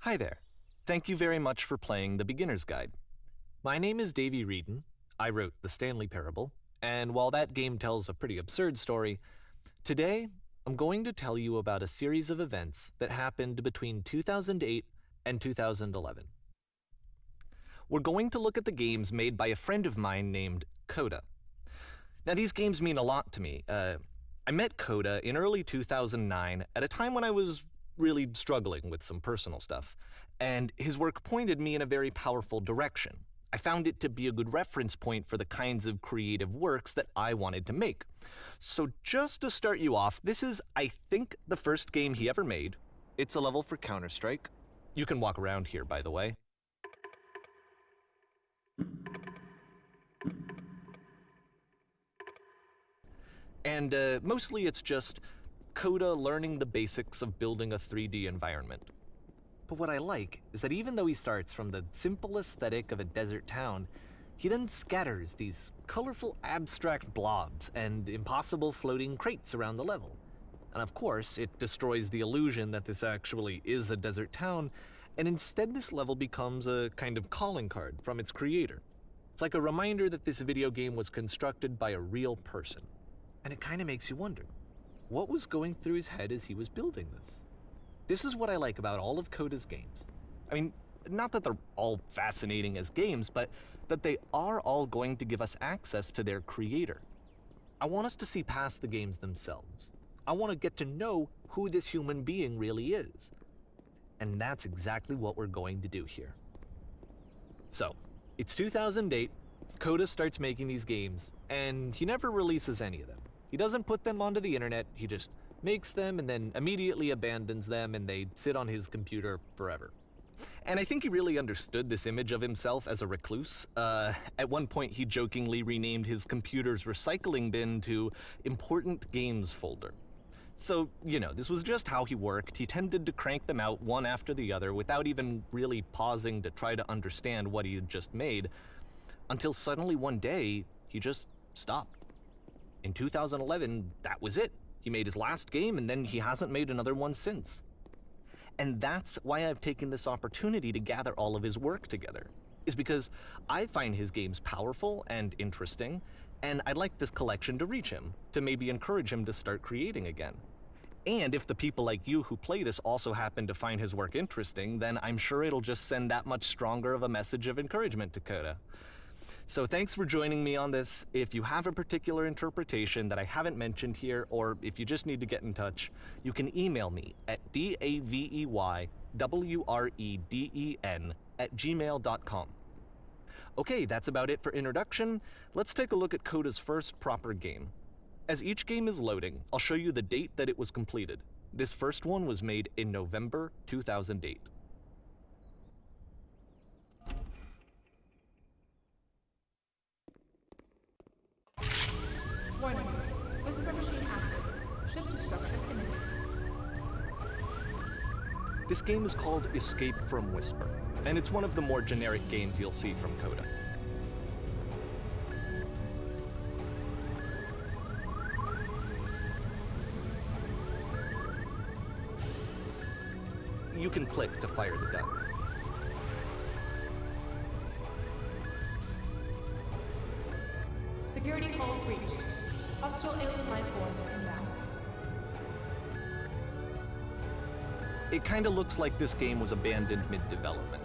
Hi there. Thank you very much for playing The Beginner's Guide. My name is Davey Reedon. I wrote The Stanley Parable, and while that game tells a pretty absurd story, today I'm going to tell you about a series of events that happened between 2008 and 2011. We're going to look at the games made by a friend of mine named Coda. Now, these games mean a lot to me. I met Coda in early 2009 at a time when I was really struggling with some personal stuff, and his work pointed me in a very powerful direction. I found it to be a good reference point for the kinds of creative works that I wanted to make. So just to start you off, this is, I think, the first game he ever made. It's a level for Counter-Strike. You can walk around here, by the way. And mostly it's just Coda learning the basics of building a 3D environment. But what I like is that even though he starts from the simple aesthetic of a desert town, he then scatters these colorful abstract blobs and impossible floating crates around the level. And of course, it destroys the illusion that this actually is a desert town, and instead this level becomes a kind of calling card from its creator. It's like a reminder that this video game was constructed by a real person. And it kind of makes you wonder, what was going through his head as he was building this? This is what I like about all of Coda's games. I mean, not that they're all fascinating as games, but that they are all going to give us access to their creator. I want us to see past the games themselves. I want to get to know who this human being really is. And that's exactly what we're going to do here. So, it's 2008, Coda starts making these games, and he never releases any of them. He doesn't put them onto the internet, he just makes them and then immediately abandons them, and they sit on his computer forever. And I think he really understood this image of himself as a recluse. At one point he jokingly renamed his computer's recycling bin to Important Games Folder. So, this was just how he worked. He tended to crank them out one after the other without even really pausing to try to understand what he had just made, until suddenly one day, he just stopped. In 2011, that was it. He made his last game, and then he hasn't made another one since. And that's why I've taken this opportunity to gather all of his work together, is because I find his games powerful and interesting, and I'd like this collection to reach him, to maybe encourage him to start creating again. And if the people like you who play this also happen to find his work interesting, then I'm sure it'll just send that much stronger of a message of encouragement to Coda. So thanks for joining me on this. If you have a particular interpretation that I haven't mentioned here, or if you just need to get in touch, you can email me at daveywreden@gmail.com. Okay, that's about it for introduction. Let's take a look at Coda's first proper game. As each game is loading, I'll show you the date that it was completed. This first one was made in November 2008. Warning. Whisper machine active. Shift destruction imminent. This game is called Escape from Whisper, and it's one of the more generic games you'll see from Coda. You can click to fire the gun. Security call breached. Hostile alien life form inbound. It kinda looks like this game was abandoned mid-development.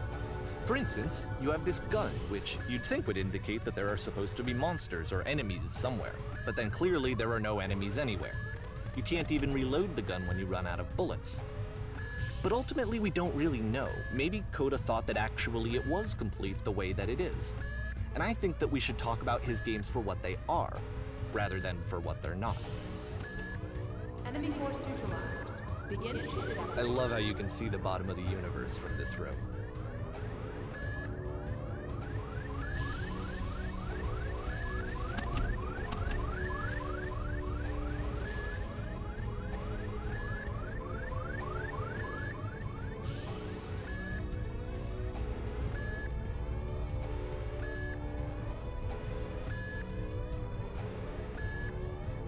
For instance, you have this gun, which you'd think would indicate that there are supposed to be monsters or enemies somewhere, but then clearly there are no enemies anywhere. You can't even reload the gun when you run out of bullets. But ultimately we don't really know. Maybe Coda thought that actually it was complete the way that it is. And I think that we should talk about his games for what they are, rather than for what they're not. Enemy force neutralized. Begin shift. I love how you can see the bottom of the universe from this room.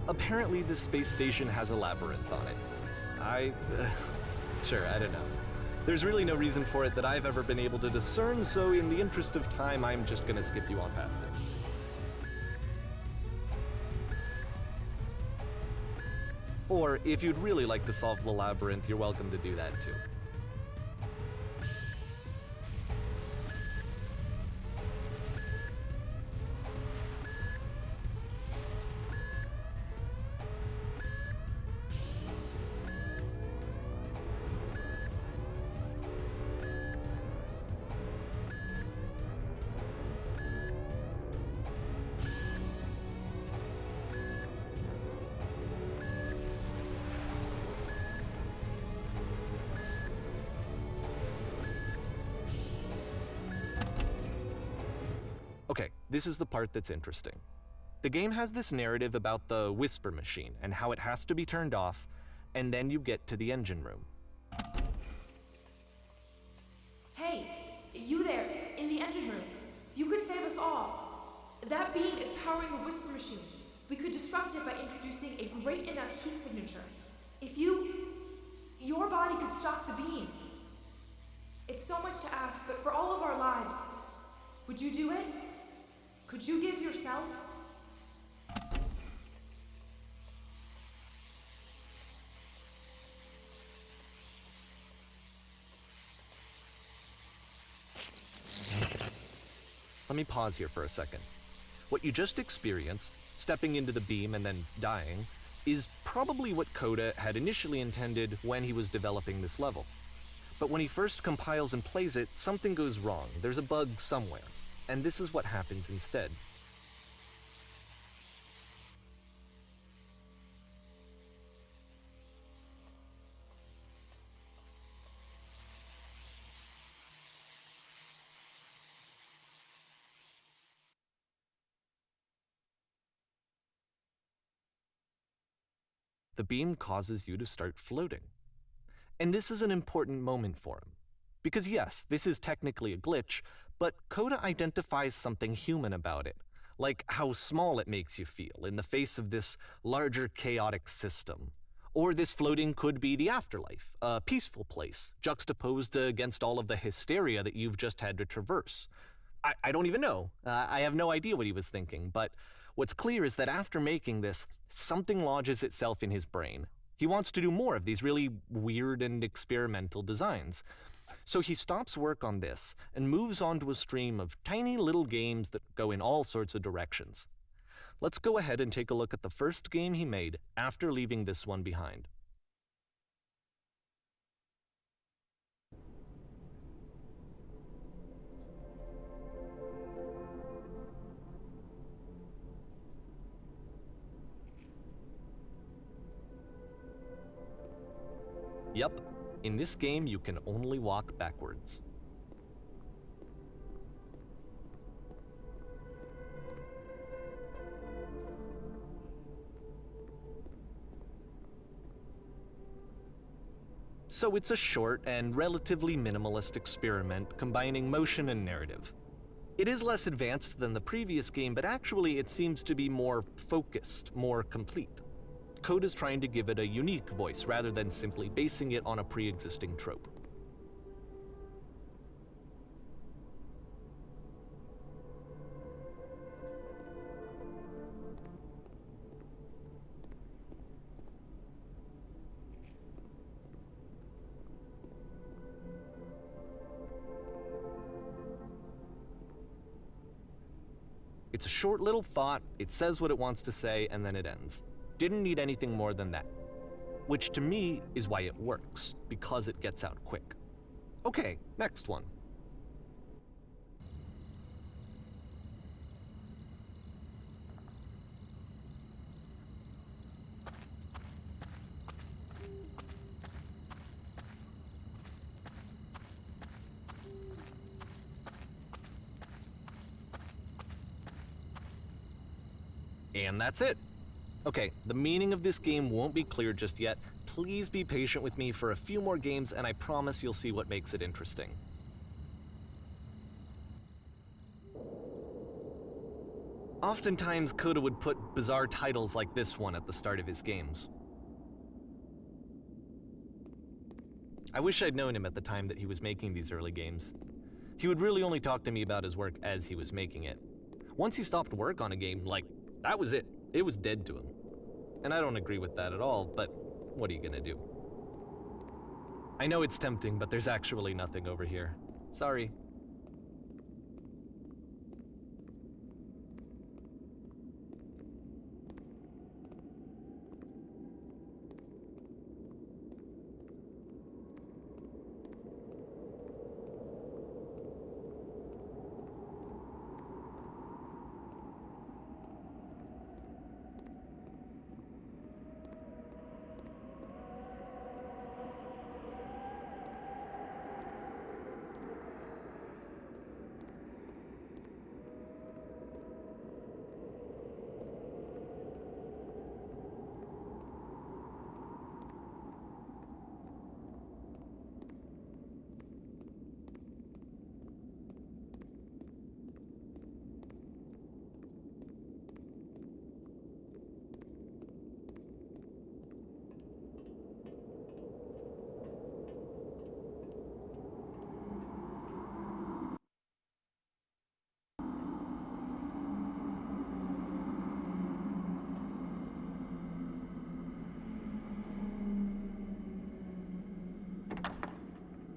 Apparently, this space station has a labyrinth on it. Sure, I don't know. There's really no reason for it that I've ever been able to discern, so in the interest of time, I'm just gonna skip you on past it. Or, if you'd really like to solve the labyrinth, you're welcome to do that too. Okay, this is the part that's interesting. The game has this narrative about the whisper machine and how it has to be turned off, and then you get to the engine room. Hey, you there, in the engine room. You could save us all. That beam is powering a whisper machine. We could disrupt it by introducing a great enough heat signature. If your body could stop the beam. It's so much to ask, but for all of our lives, would you do it? Could you give yourself? Let me pause here for a second. What you just experienced, stepping into the beam and then dying, is probably what Coda had initially intended when he was developing this level. But when he first compiles and plays it, something goes wrong. There's a bug somewhere. And this is what happens instead. The beam causes you to start floating. And this is an important moment for him. Because yes, this is technically a glitch, but Coda identifies something human about it, like how small it makes you feel in the face of this larger chaotic system. Or this floating could be the afterlife, a peaceful place, juxtaposed against all of the hysteria that you've just had to traverse. I don't even know. I have no idea what he was thinking, but what's clear is that after making this, something lodges itself in his brain. He wants to do more of these really weird and experimental designs. So he stops work on this and moves on to a stream of tiny little games that go in all sorts of directions. Let's go ahead and take a look at the first game he made after leaving this one behind. Yep, in this game you can only walk backwards. So it's a short and relatively minimalist experiment combining motion and narrative. It is less advanced than the previous game, but actually it seems to be more focused, more complete. Coda's trying to give it a unique voice rather than simply basing it on a pre-existing trope. It's a short little thought, it says what it wants to say, and then it ends. Didn't need anything more than that. Which to me is why it works, because it gets out quick. Okay, next one. And that's it. Okay, the meaning of this game won't be clear just yet. Please be patient with me for a few more games, and I promise you'll see what makes it interesting. Oftentimes, Coda would put bizarre titles like this one at the start of his games. I wish I'd known him at the time that he was making these early games. He would really only talk to me about his work as he was making it. Once he stopped work on a game, that was it. It was dead to him. And I don't agree with that at all, but what are you gonna do? I know it's tempting, but there's actually nothing over here. Sorry.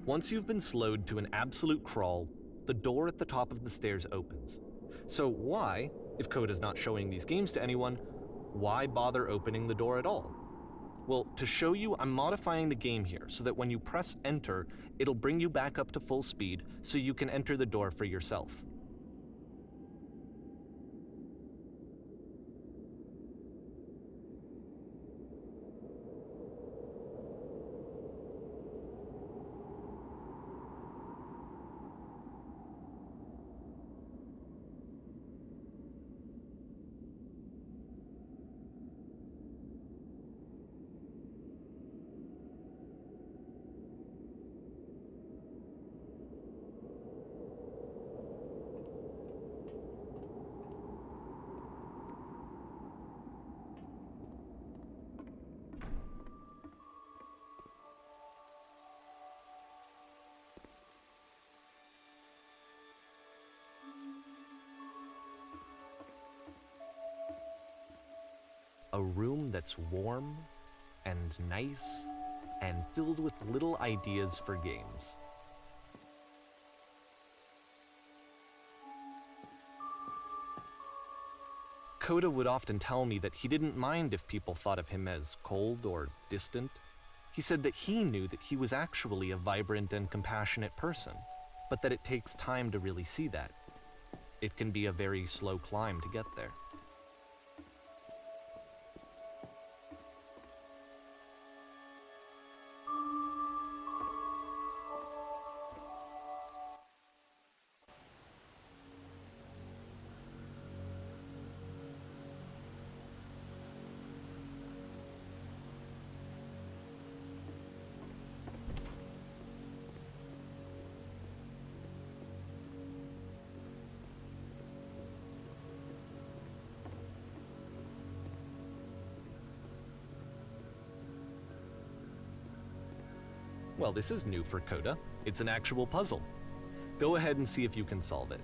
Once you've been slowed to an absolute crawl, the door at the top of the stairs opens. So why, if Coda's not showing these games to anyone, why bother opening the door at all? Well, to show you, I'm modifying the game here so that when you press enter, it'll bring you back up to full speed so you can enter the door for yourself. A room that's warm and nice and filled with little ideas for games. Coda would often tell me that he didn't mind if people thought of him as cold or distant. He said that he knew that he was actually a vibrant and compassionate person, but that it takes time to really see that. It can be a very slow climb to get there. Well, this is new for Coda. It's an actual puzzle. Go ahead and see if you can solve it.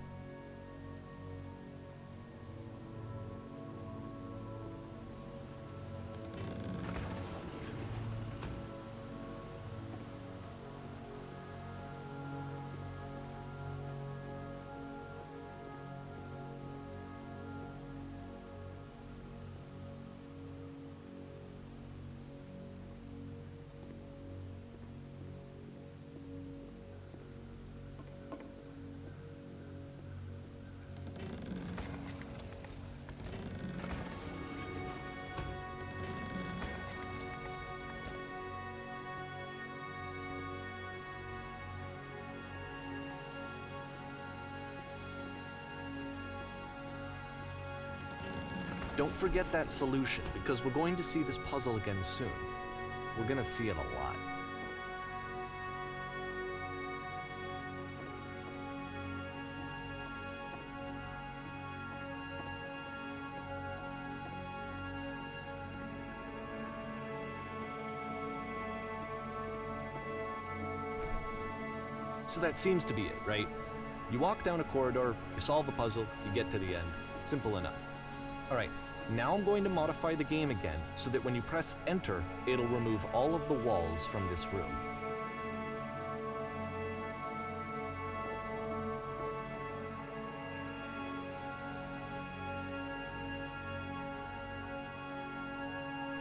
Don't forget that solution, because we're going to see this puzzle again soon. We're gonna see it a lot. So that seems to be it, right? You walk down a corridor, you solve a puzzle, you get to the end. Simple enough. Alright, now I'm going to modify the game again so that when you press enter, it'll remove all of the walls from this room.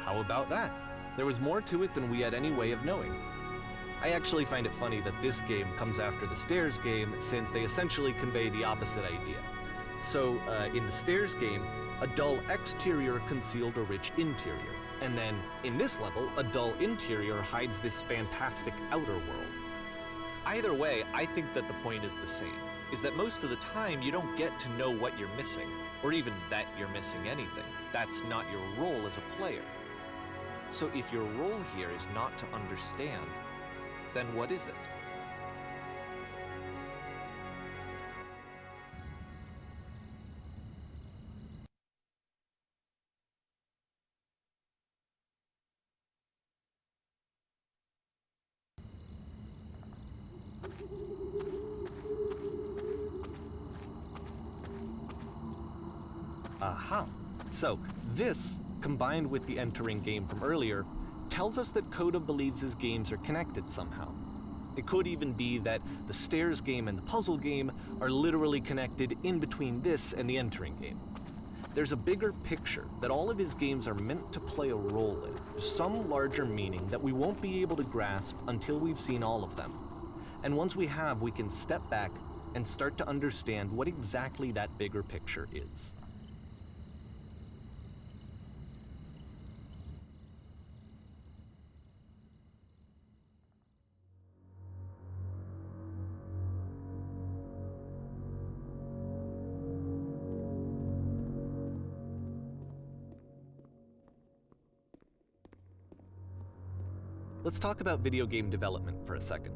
How about that? There was more to it than we had any way of knowing. I actually find it funny that this game comes after the stairs game, since they essentially convey the opposite idea. So, in the stairs game, a dull exterior concealed a rich interior. And then, in this level, a dull interior hides this fantastic outer world. Either way, I think that the point is the same, is that most of the time you don't get to know what you're missing, or even that you're missing anything. That's not your role as a player. So if your role here is not to understand, then what is it? Aha! So, this, combined with the entering game from earlier, tells us that Coda believes his games are connected somehow. It could even be that the stairs game and the puzzle game are literally connected in between this and the entering game. There's a bigger picture that all of his games are meant to play a role in, some larger meaning that we won't be able to grasp until we've seen all of them. And once we have, we can step back and start to understand what exactly that bigger picture is. Let's talk about video game development for a second.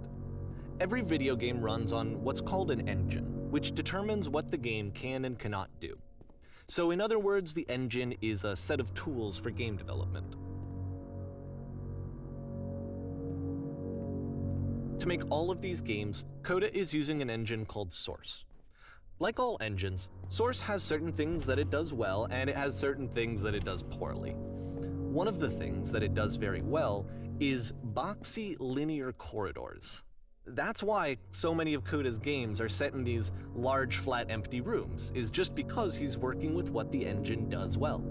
Every video game runs on what's called an engine, which determines what the game can and cannot do. So in other words, the engine is a set of tools for game development. To make all of these games, Coda is using an engine called Source. Like all engines, Source has certain things that it does well, and it has certain things that it does poorly. One of the things that it does very well is boxy linear corridors. That's why so many of Coda's games are set in these large, flat, empty rooms, is just because he's working with what the engine does well.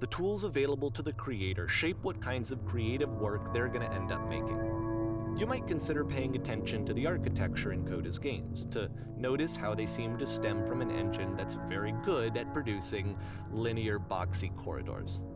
The tools available to the creator shape what kinds of creative work they're going to end up making. You might consider paying attention to the architecture in Coda's games, to notice how they seem to stem from an engine that's very good at producing linear, boxy corridors.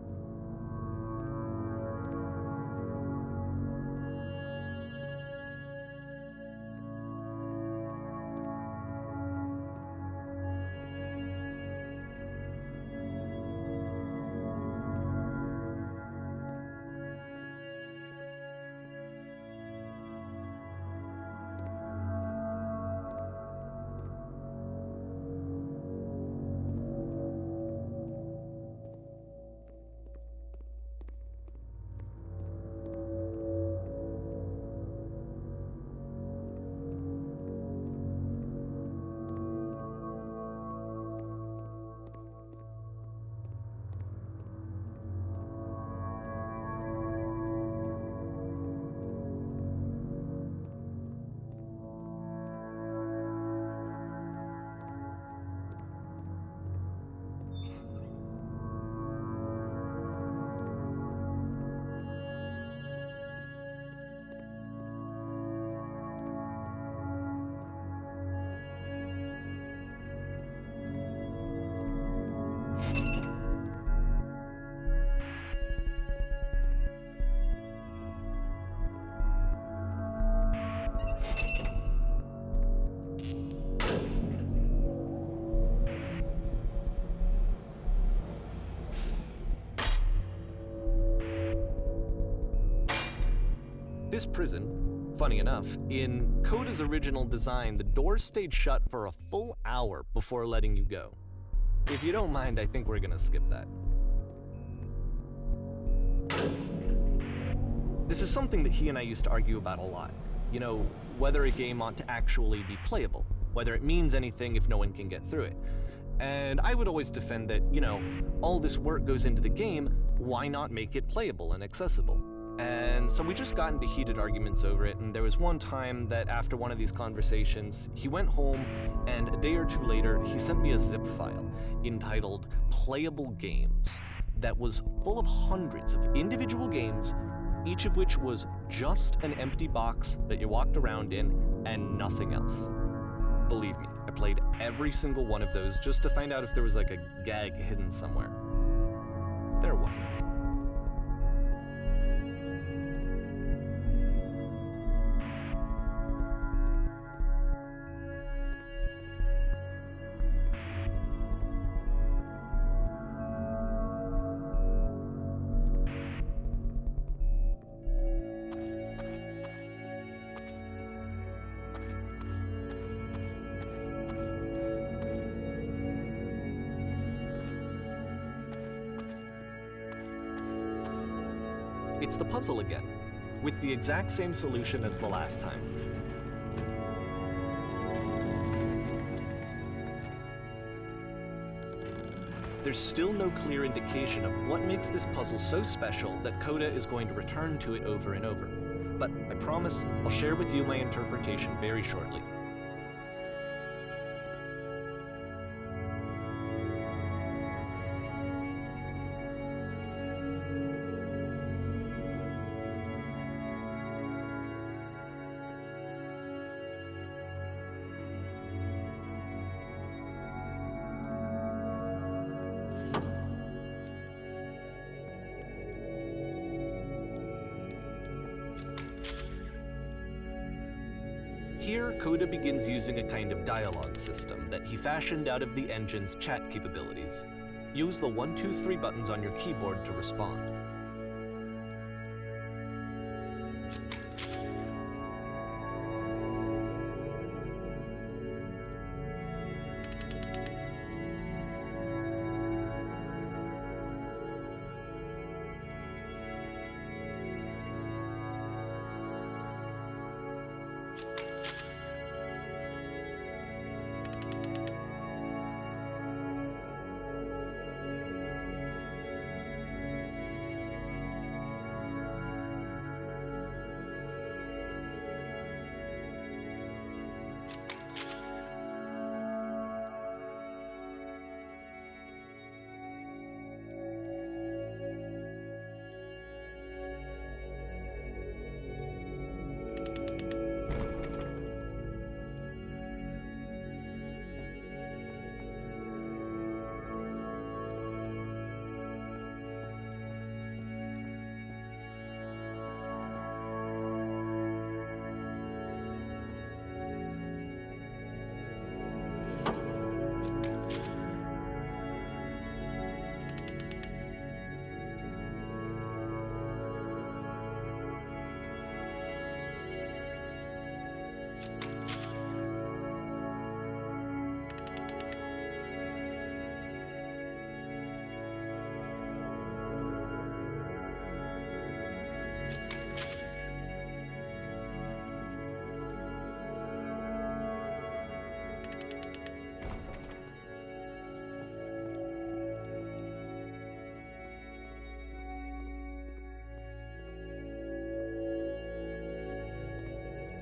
This prison, funny enough, in Coda's original design, the doors stayed shut for a full hour before letting you go. If you don't mind, I think we're gonna skip that. This is something that he and I used to argue about a lot. You know, whether a game ought to actually be playable, whether it means anything if no one can get through it. And I would always defend that, you know, all this work goes into the game, why not make it playable and accessible? And so we just got into heated arguments over it, and there was one time that after one of these conversations, he went home, and a day or two later, he sent me a zip file entitled Playable Games that was full of hundreds of individual games, each of which was just an empty box that you walked around in and nothing else. Believe me, I played every single one of those just to find out if there was like a gag hidden somewhere. There wasn't. It's the puzzle again, with the exact same solution as the last time. There's still no clear indication of what makes this puzzle so special that Coda is going to return to it over and over. But I promise I'll share with you my interpretation very shortly. Here, Coda begins using a kind of dialogue system that he fashioned out of the engine's chat capabilities. Use the 1, 2, 3 buttons on your keyboard to respond.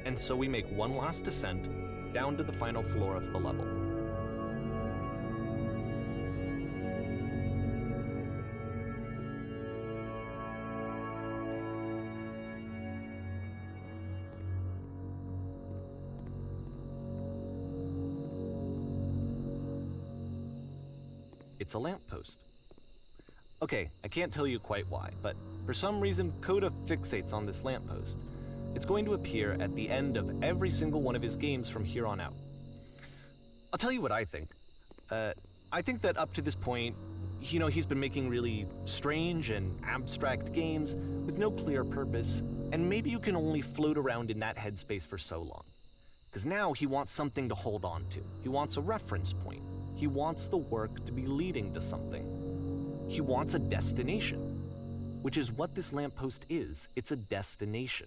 And so we make one last descent down to the final floor of the level. It's a lamppost. Okay, I can't tell you quite why, but for some reason, Coda fixates on this lamppost. It's going to appear at the end of every single one of his games from here on out. I'll tell you what I think. I think that up to this point, you know, he's been making really strange and abstract games with no clear purpose, and maybe you can only float around in that headspace for so long. Because now he wants something to hold on to. He wants a reference point. He wants the work to be leading to something. He wants a destination. which is what this lamppost is. It's a destination.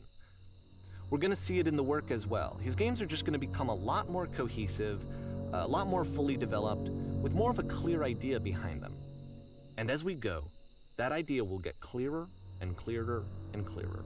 We're gonna see it in the work as well. His games are just gonna become a lot more cohesive, a lot more fully developed, with more of a clear idea behind them. And as we go, that idea will get clearer and clearer and clearer.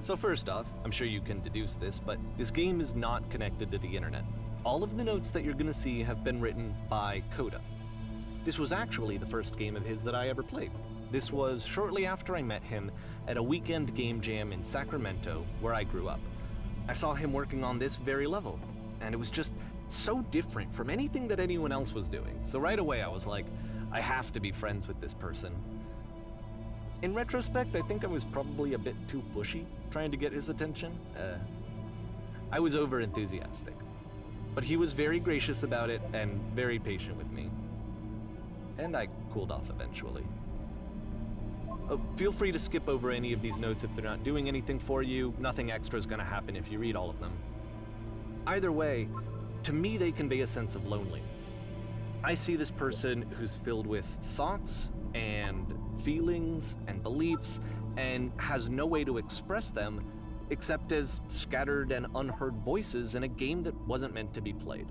So first off, I'm sure you can deduce this, but this game is not connected to the internet. All of the notes that you're gonna see have been written by Coda. This was actually the first game of his that I ever played. This was shortly after I met him at a weekend game jam in Sacramento, where I grew up. I saw him working on this very level, and it was just so different from anything that anyone else was doing. So right away I was like, I have to be friends with this person. In retrospect, I think I was probably a bit too pushy trying to get his attention. I was over-enthusiastic. But he was very gracious about it and very patient with me. And I cooled off eventually. Oh, feel free to skip over any of these notes if they're not doing anything for you. Nothing extra is gonna happen if you read all of them. Either way, to me they convey a sense of loneliness. I see this person who's filled with thoughts and feelings and beliefs and has no way to express them except as scattered and unheard voices in a game that wasn't meant to be played.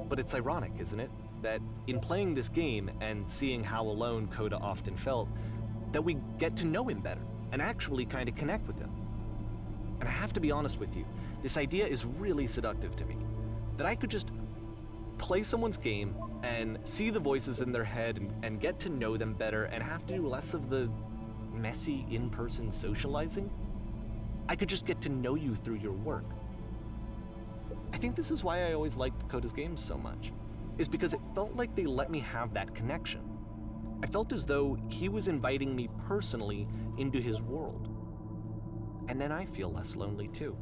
But it's ironic, isn't it, that in playing this game and seeing how alone Coda often felt, that we get to know him better and actually kind of connect with him. And I have to be honest with you, this idea is really seductive to me. That I could just play someone's game and see the voices in their head and get to know them better and have to do less of the messy in-person socializing. I could just get to know you through your work. I think this is why I always liked Coda's games so much, is because it felt like they let me have that connection. I felt as though he was inviting me personally into his world. And then I feel less lonely too.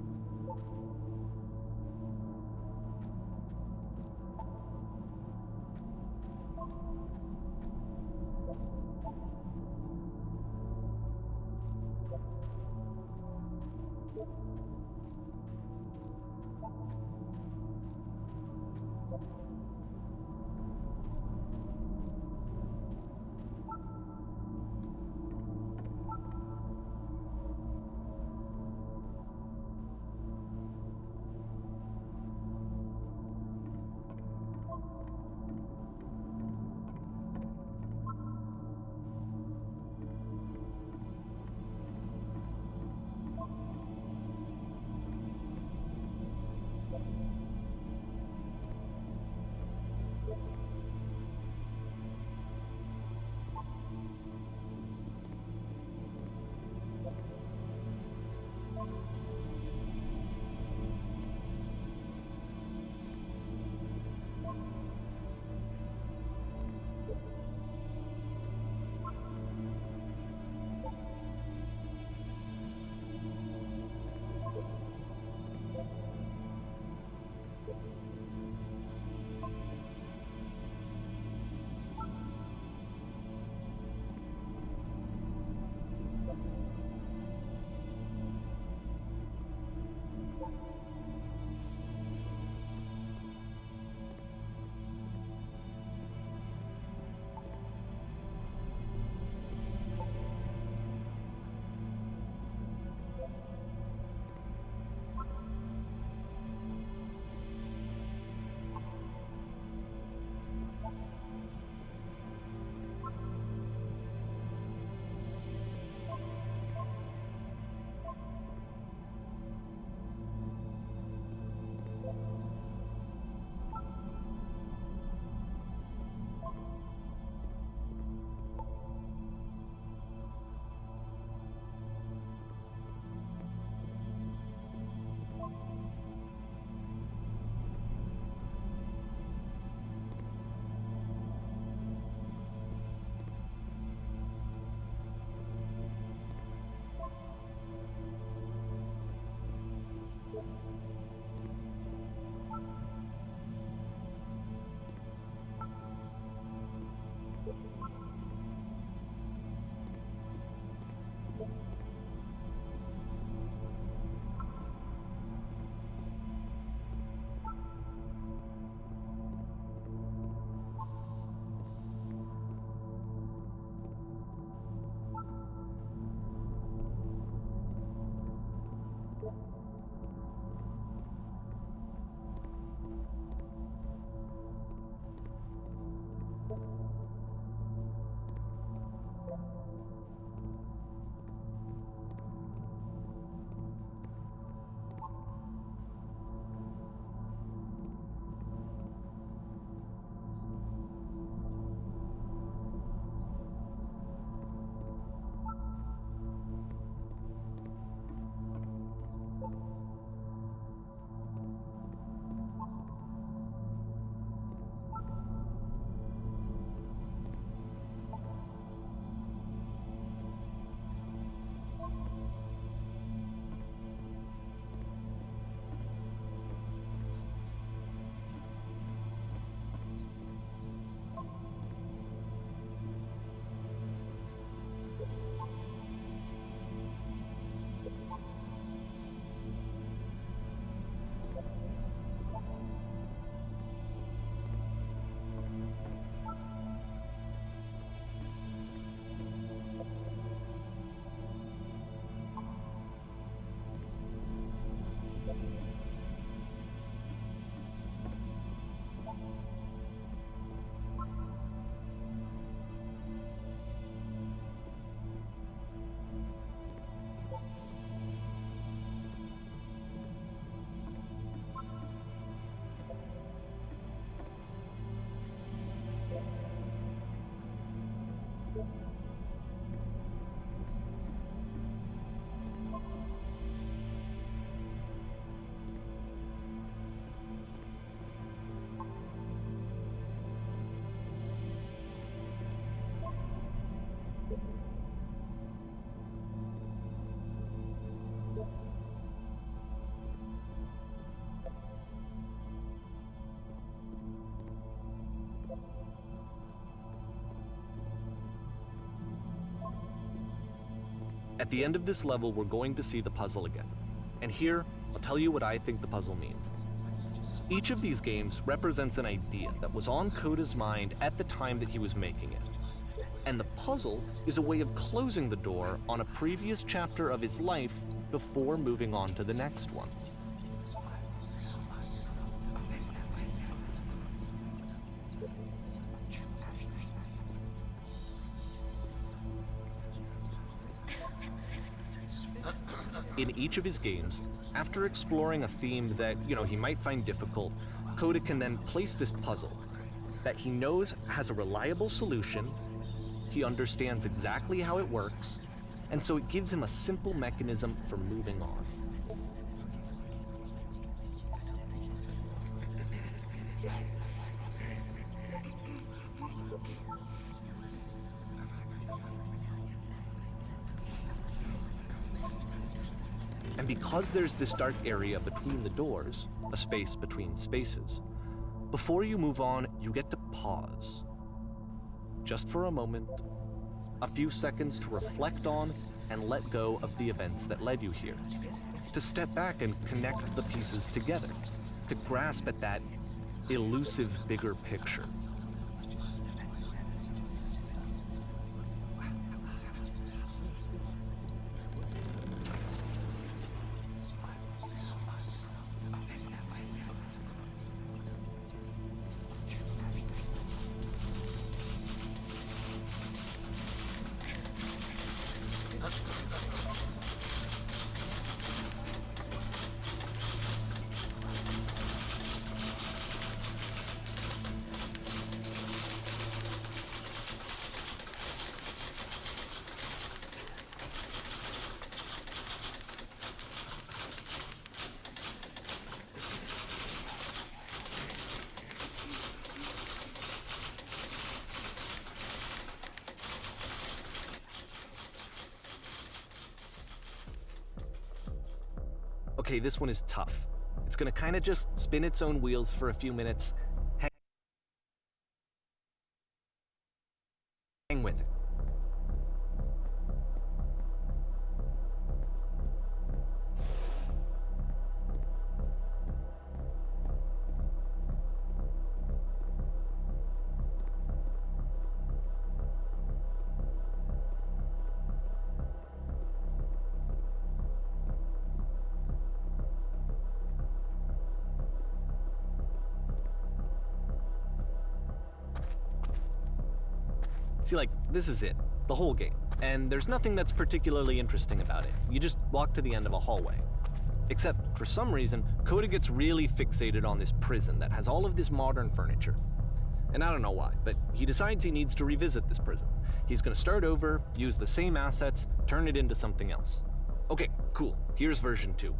At the end of this level, we're going to see the puzzle again. And here, I'll tell you what I think the puzzle means. Each of these games represents an idea that was on Coda's mind at the time that he was making it. And the puzzle is a way of closing the door on a previous chapter of his life before moving on to the next one. In each of his games, after exploring a theme that, he might find difficult, Coda can then place this puzzle that he knows has a reliable solution, he understands exactly how it works, and so it gives him a simple mechanism for moving on. And because there's this dark area between the doors, a space between spaces, before you move on, you get to pause. Just for a moment, a few seconds to reflect on and let go of the events that led you here. To step back and connect the pieces together. To grasp at that elusive bigger picture. Okay, this one is tough. It's gonna kind of just spin its own wheels for a few minutes, with it. See, like, this is it, the whole game, and there's nothing that's particularly interesting about it. You just walk to the end of a hallway. Except, for some reason, Coda gets really fixated on this prison that has all of this modern furniture. And I don't know why, but he decides he needs to revisit this prison. He's gonna start over, use the same assets, turn it into something else. Okay, cool, here's version 2.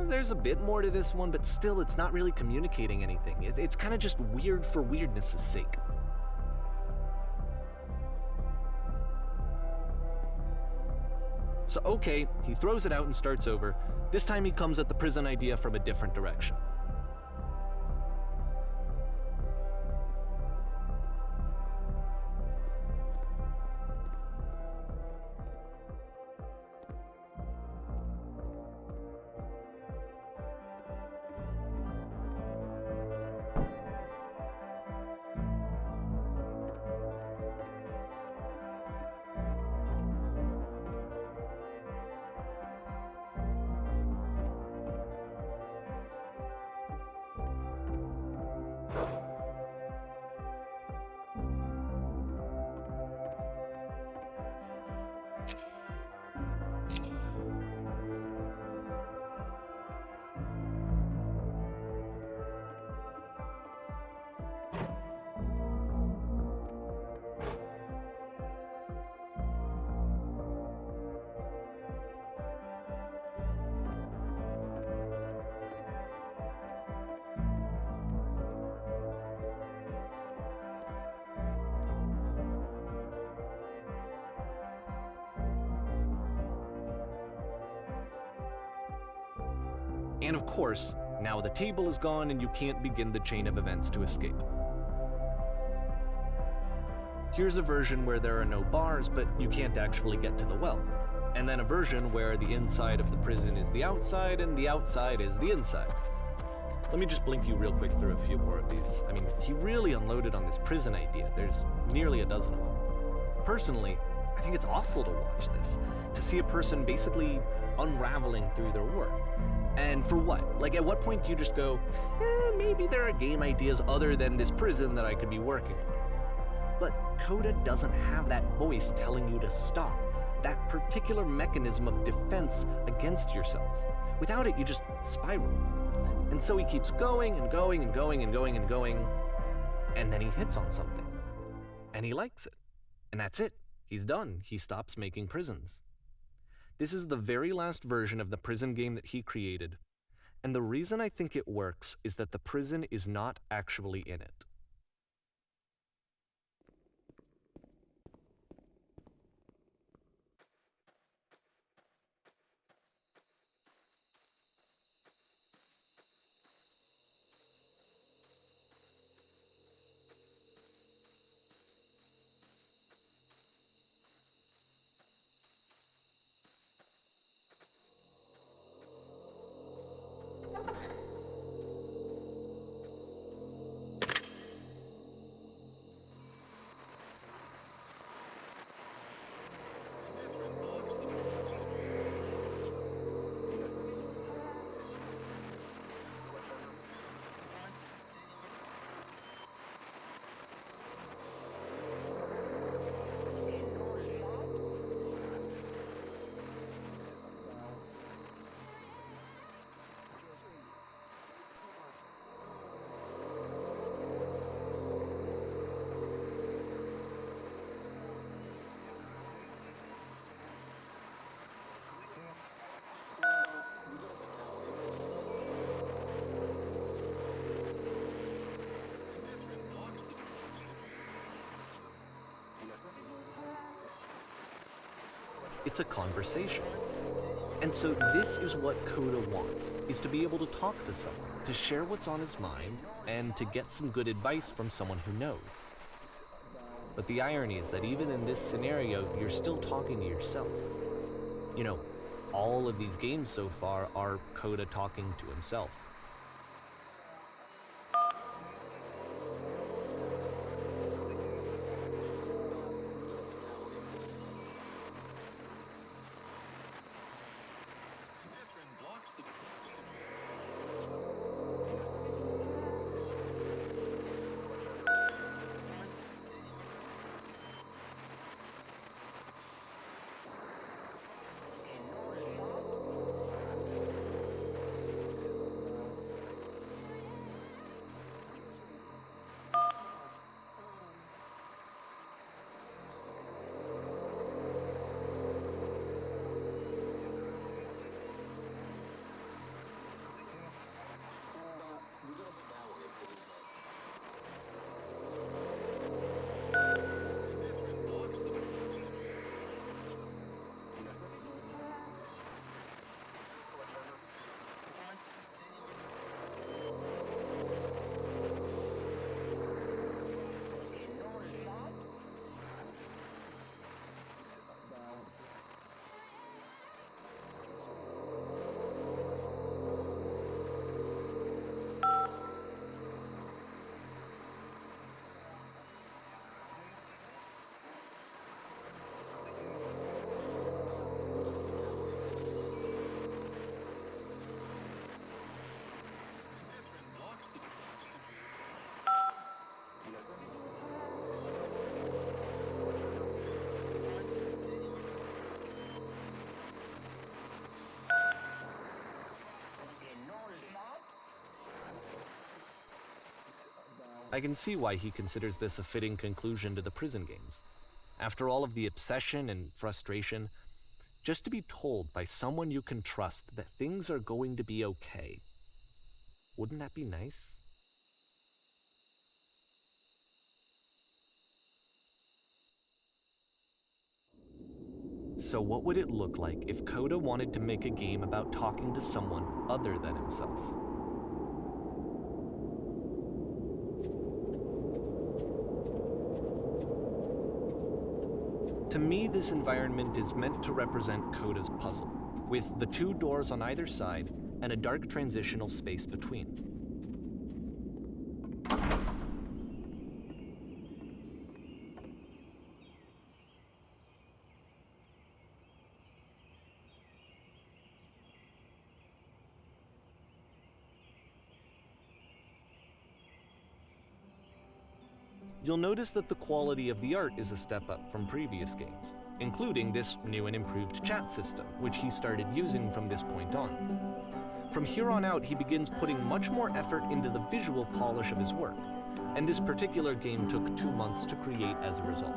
There's a bit more to this one, but still, it's not really communicating anything. It's kind of just weird for weirdness' sake. So okay, he throws it out and starts over. This time he comes at the prison idea from a different direction. And of course, now the table is gone and you can't begin the chain of events to escape. Here's a version where there are no bars, but you can't actually get to the well. And then a version where the inside of the prison is the outside and the outside is the inside. Let me just blink you real quick through a few more of these. I mean, he really unloaded on this prison idea. There's nearly a dozen of them. Personally, I think it's awful to watch this, to see a person basically unraveling through their work. And for what? Like, at what point do you just go, maybe there are game ideas other than this prison that I could be working on? But Coda doesn't have that voice telling you to stop, that particular mechanism of defense against yourself. Without it, you just spiral. And so he keeps going and going and going and going and going, and then he hits on something. And he likes it. And that's it. He's done. He stops making prisons. This is the very last version of the prison game that he created. And the reason I think it works is that the prison is not actually in it. It's a conversation. And so this is what Coda wants, is to be able to talk to someone, to share what's on his mind, and to get some good advice from someone who knows. But the irony is that even in this scenario, you're still talking to yourself. You know, all of these games so far are Coda talking to himself. I can see why he considers this a fitting conclusion to the prison games. After all of the obsession and frustration, just to be told by someone you can trust that things are going to be okay. Wouldn't that be nice? So what would it look like if Coda wanted to make a game about talking to someone other than himself? To me, this environment is meant to represent Coda's puzzle, with the two doors on either side and a dark transitional space between. You'll notice that the quality of the art is a step up from previous games, including this new and improved chat system, which he started using from this point on. From here on out, he begins putting much more effort into the visual polish of his work, and this particular game took 2 months to create as a result.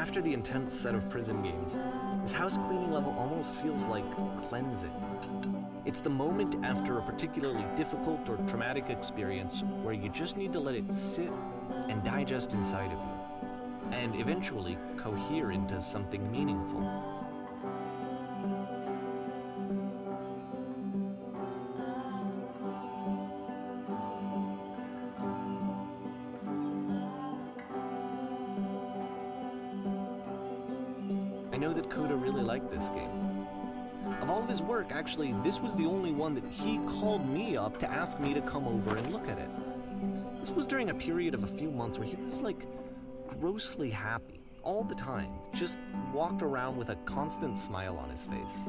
After the intense set of prison games, this house cleaning level almost feels like cleansing. It's the moment after a particularly difficult or traumatic experience where you just need to let it sit and digest inside of you, and eventually cohere into something meaningful. I know that Coda really liked this game. Of all of his work, actually, this was the only one that he called me up to ask me to come over and look at it. This was during a period of a few months where he was like grossly happy all the time, just walked around with a constant smile on his face.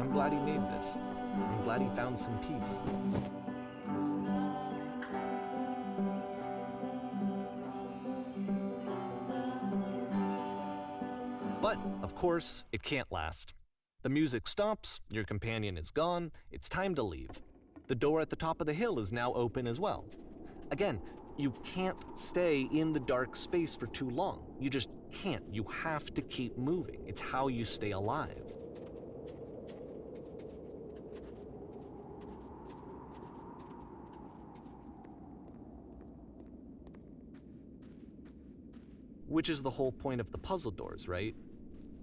I'm glad he made this. I'm glad he found some peace. But, of course, it can't last. The music stops, your companion is gone, it's time to leave. The door at the top of the hill is now open as well. Again, you can't stay in the dark space for too long. You just can't. You have to keep moving. It's how you stay alive. Which is the whole point of the puzzle doors, right?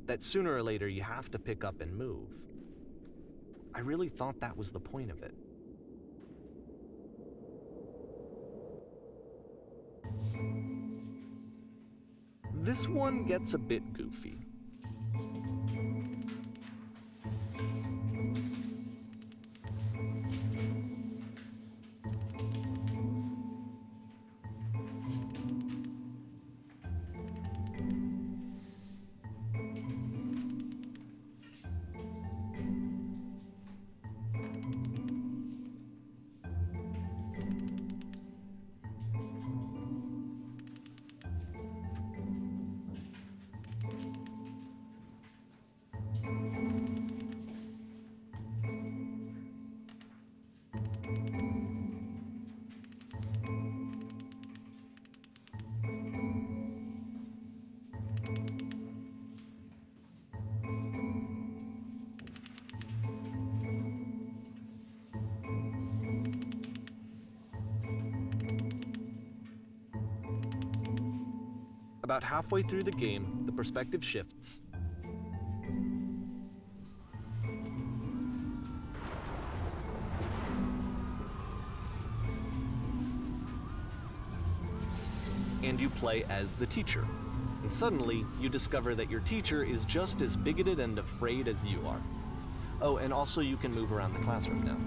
That sooner or later you have to pick up and move. I really thought that was the point of it. This one gets a bit goofy. About halfway through the game, the perspective shifts. And you play as the teacher. And suddenly, you discover that your teacher is just as bigoted and afraid as you are. Oh, and also you can move around the classroom now.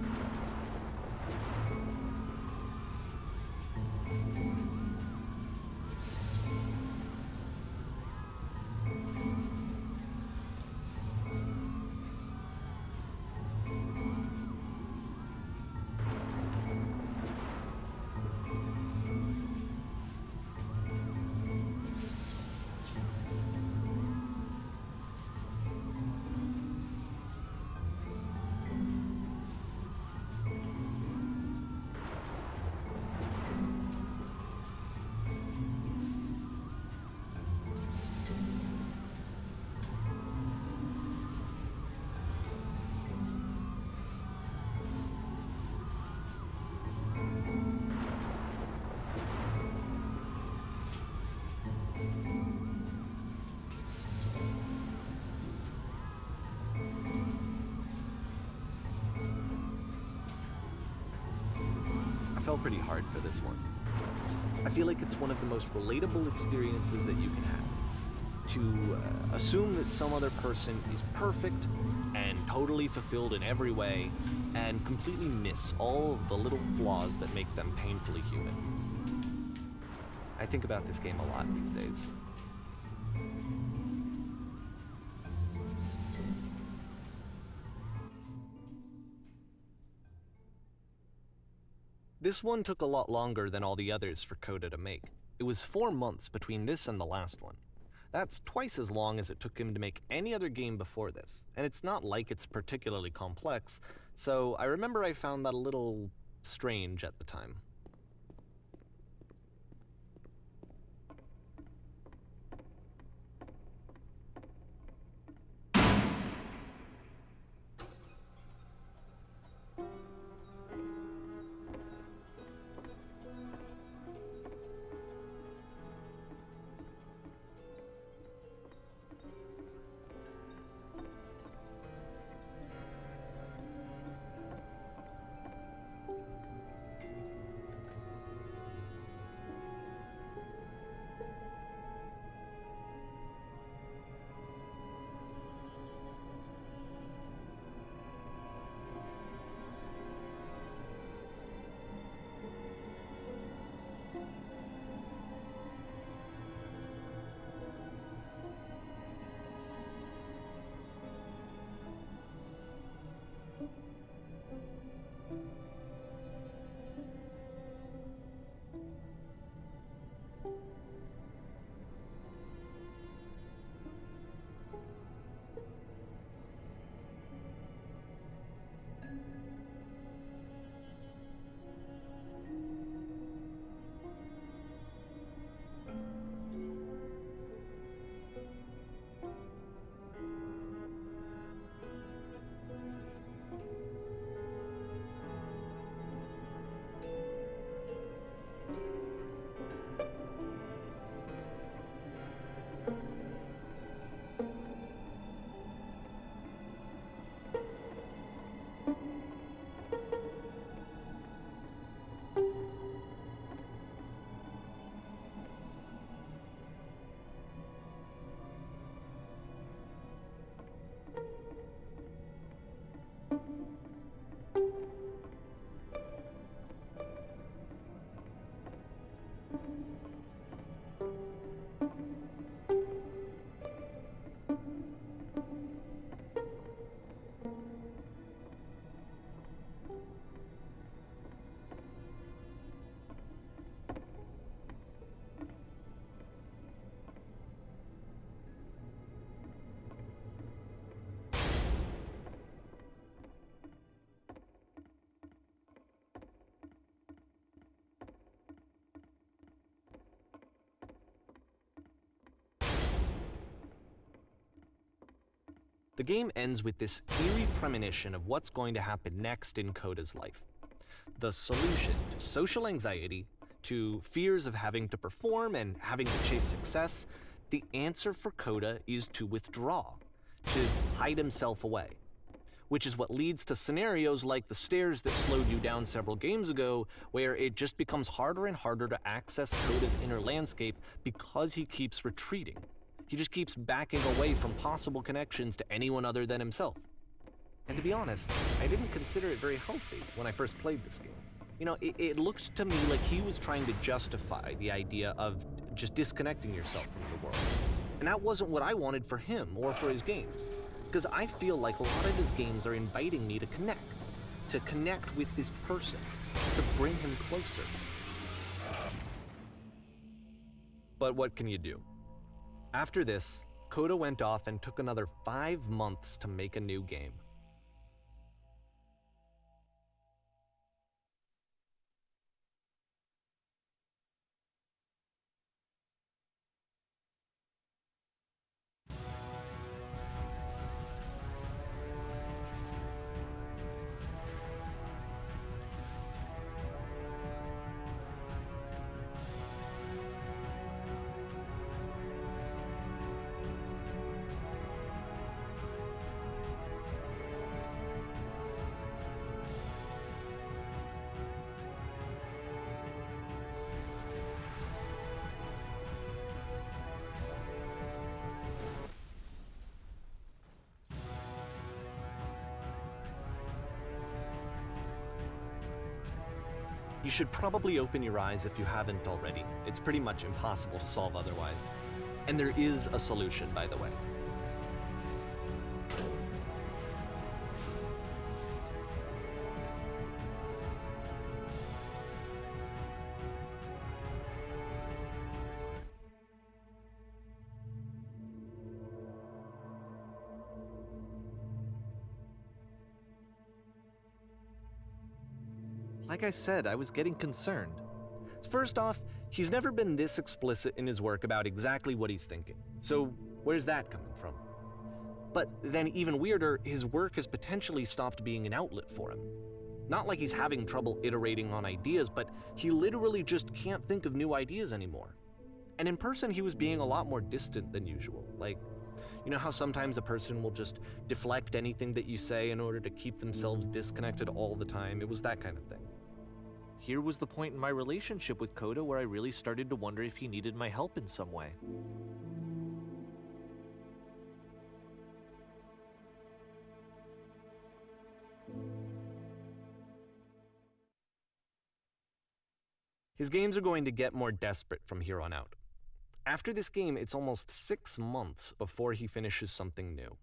fell pretty hard for this one. I feel like it's one of the most relatable experiences that you can have. To assume that some other person is perfect and totally fulfilled in every way, and completely miss all of the little flaws that make them painfully human. I think about this game a lot these days. This one took a lot longer than all the others for Coda to make. It was 4 months between this and the last one. That's twice as long as it took him to make any other game before this, and it's not like it's particularly complex, so I remember I found that a little strange at the time. The game ends with this eerie premonition of what's going to happen next in Coda's life. The solution to social anxiety, to fears of having to perform and having to chase success, the answer for Coda is to withdraw, to hide himself away. Which is what leads to scenarios like the stairs that slowed you down several games ago, where it just becomes harder and harder to access Coda's inner landscape because he keeps retreating. He just keeps backing away from possible connections to anyone other than himself. And to be honest, I didn't consider it very healthy when I first played this game. You know, it looked to me like he was trying to justify the idea of just disconnecting yourself from the world. And that wasn't what I wanted for him or for his games. Because I feel like a lot of his games are inviting me to connect with this person, to bring him closer. But what can you do? After this, Coda went off and took another 5 months to make a new game. You should probably open your eyes if you haven't already. It's pretty much impossible to solve otherwise. And there is a solution, by the way. Like I said, I was getting concerned. First off, he's never been this explicit in his work about exactly what he's thinking. So where's that coming from? But then even weirder, his work has potentially stopped being an outlet for him. Not like he's having trouble iterating on ideas, but he literally just can't think of new ideas anymore. And in person, he was being a lot more distant than usual. Like, you know how sometimes a person will just deflect anything that you say in order to keep themselves disconnected all the time? It was that kind of thing. Here was the point in my relationship with Coda where I really started to wonder if he needed my help in some way. His games are going to get more desperate from here on out. After this game, it's almost 6 months before he finishes something new.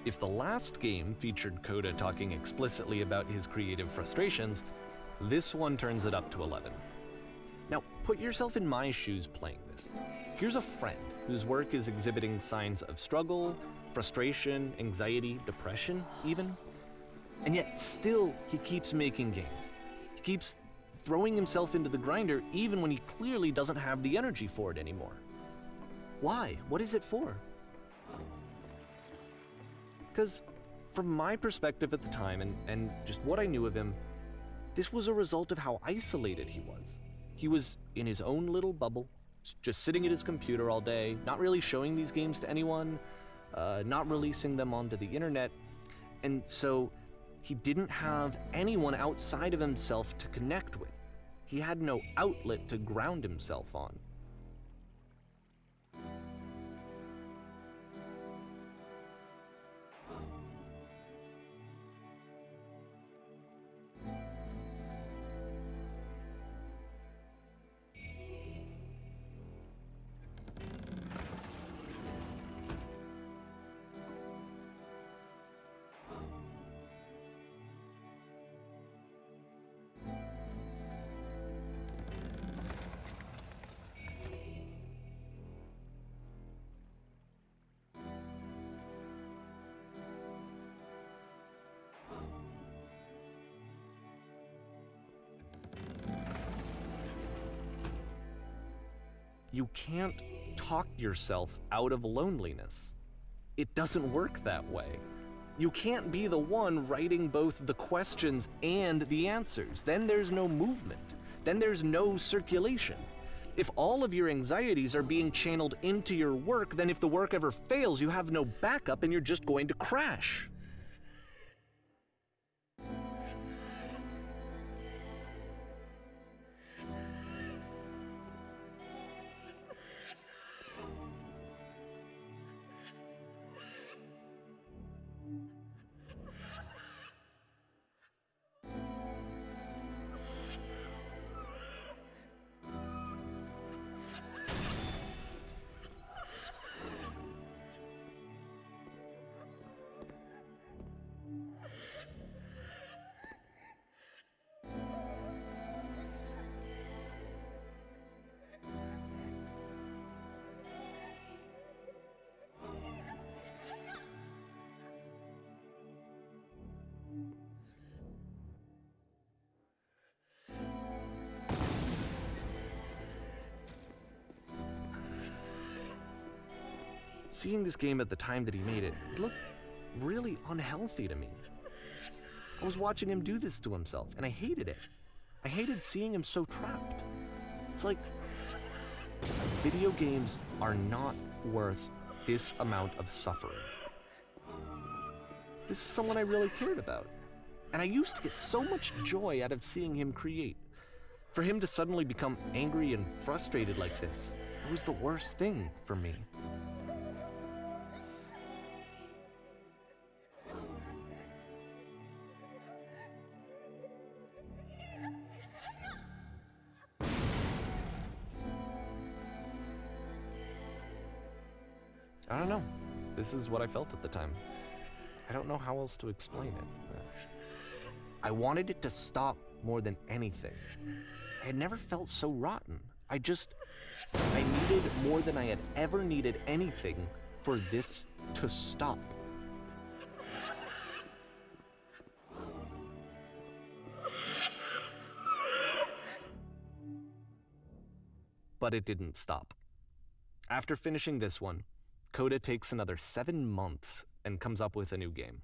If the last game featured Coda talking explicitly about his creative frustrations, this one turns it up to 11. Now, put yourself in my shoes playing this. Here's a friend whose work is exhibiting signs of struggle, frustration, anxiety, depression, even. And yet, still, he keeps making games. He keeps throwing himself into the grinder even when he clearly doesn't have the energy for it anymore. Why? What is it for? Because from my perspective at the time and just what I knew of him, this was a result of how isolated he was. He was in his own little bubble, just sitting at his computer all day, not really showing these games to anyone, not releasing them onto the internet, and so he didn't have anyone outside of himself to connect with. He had no outlet to ground himself on. You can't talk yourself out of loneliness. It doesn't work that way. You can't be the one writing both the questions and the answers. Then there's no movement. Then there's no circulation. If all of your anxieties are being channeled into your work, then if the work ever fails, you have no backup and you're just going to crash. Seeing this game at the time that he made it, it looked really unhealthy to me. I was watching him do this to himself, and I hated it. I hated seeing him so trapped. It's like, video games are not worth this amount of suffering. This is someone I really cared about, and I used to get so much joy out of seeing him create. For him to suddenly become angry and frustrated like this, it was the worst thing for me. I don't know. This is what I felt at the time. I don't know how else to explain it. I wanted it to stop more than anything. I had never felt so rotten. I needed more than I had ever needed anything for this to stop. But it didn't stop. After finishing this one, Coda takes another 7 months and comes up with a new game.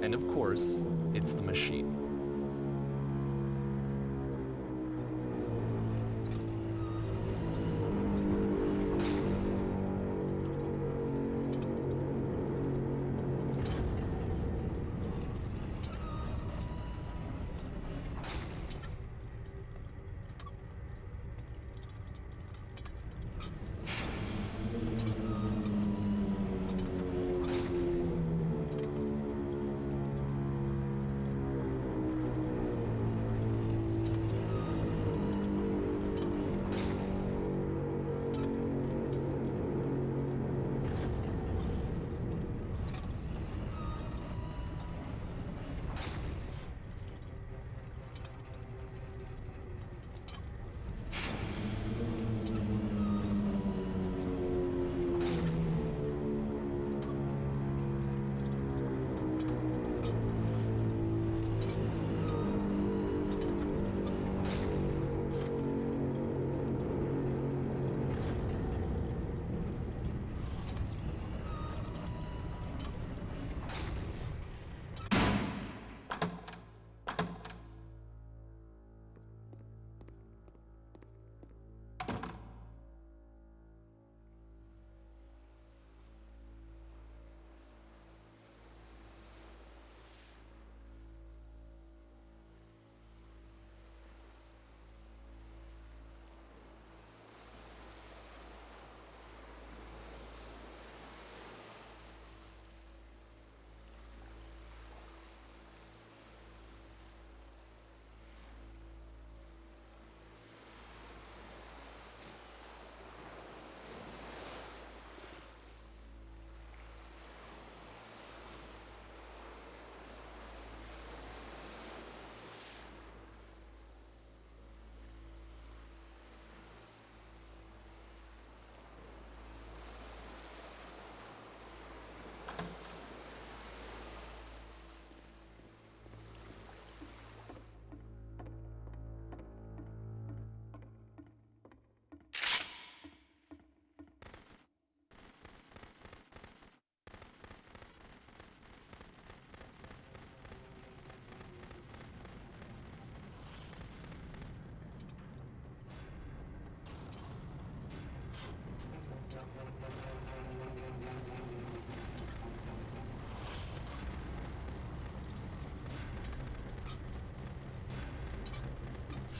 And of course, it's the machine.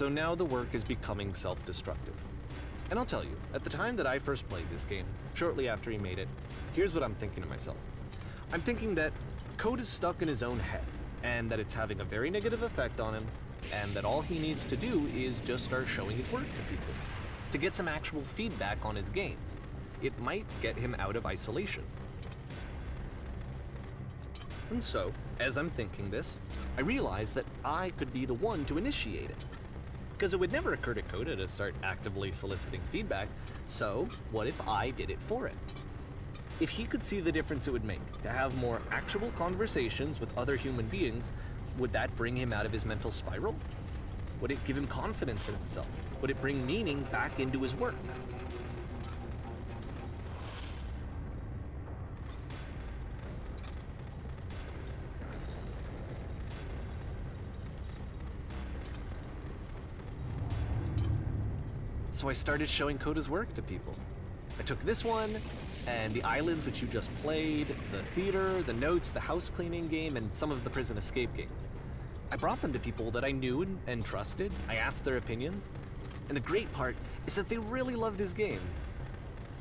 So now the work is becoming self-destructive. And I'll tell you, at the time that I first played this game, shortly after he made it, here's what I'm thinking to myself. I'm thinking that code is stuck in his own head, and that it's having a very negative effect on him, and that all he needs to do is just start showing his work to people, to get some actual feedback on his games. It might get him out of isolation. And so, as I'm thinking this, I realize that I could be the one to initiate it. Because it would never occur to Coda to start actively soliciting feedback, so what if I did it for it? If he could see the difference it would make to have more actual conversations with other human beings, would that bring him out of his mental spiral? Would it give him confidence in himself? Would it bring meaning back into his work? So I started showing Coda's work to people. I took this one, and the islands which you just played, the theater, the notes, the house cleaning game, and some of the prison escape games. I brought them to people that I knew and trusted. I asked their opinions. And the great part is that they really loved his games.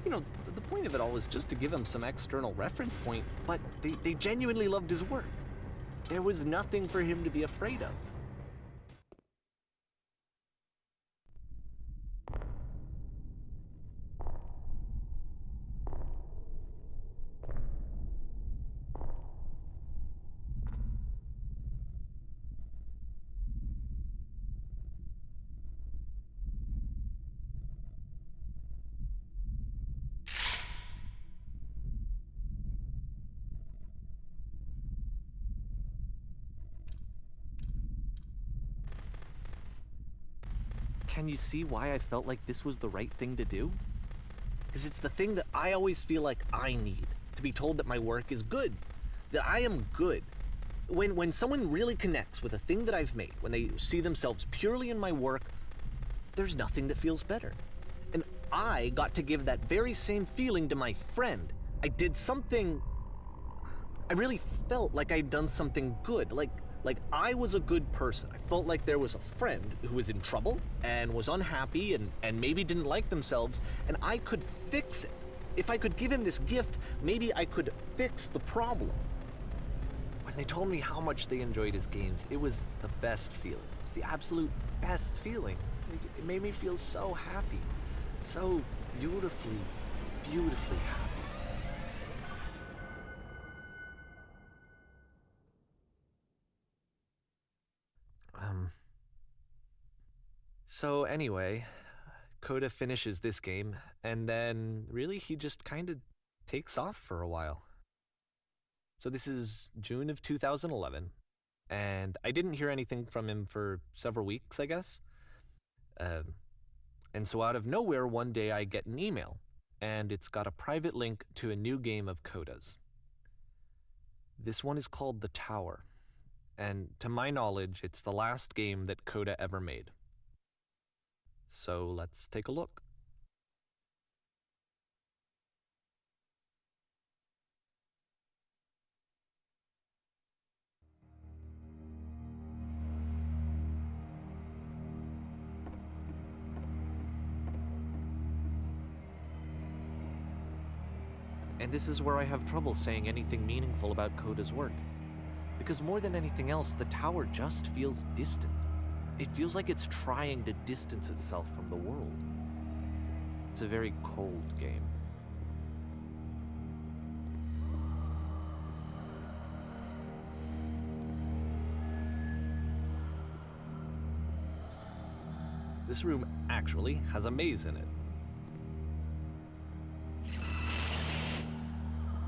You know, the point of it all was just to give him some external reference point, but they genuinely loved his work. There was nothing for him to be afraid of. Can you see why I felt like this was the right thing to do? Because it's the thing that I always feel like I need, to be told that my work is good, that I am good. When someone really connects with a thing that I've made, when they see themselves purely in my work, there's nothing that feels better. And I got to give that very same feeling to my friend. I did something, I really felt like I'd done something good, like I was a good person. I felt like there was a friend who was in trouble and was unhappy and maybe didn't like themselves, and I could fix it. If I could give him this gift, maybe I could fix the problem. When they told me how much they enjoyed his games, it was the best feeling. It was the absolute best feeling. It made me feel so happy, so beautifully, beautifully happy. So anyway, Coda finishes this game, and then really he just kind of takes off for a while. So this is June of 2011, and I didn't hear anything from him for several weeks, I guess. And so out of nowhere, one day I get an email, and it's got a private link to a new game of Coda's. This one is called The Tower, and to my knowledge, it's the last game that Coda ever made. So let's take a look. And this is where I have trouble saying anything meaningful about Coda's work. Because more than anything else, the tower just feels distant. It feels like it's trying to distance itself from the world. It's a very cold game. This room actually has a maze in it.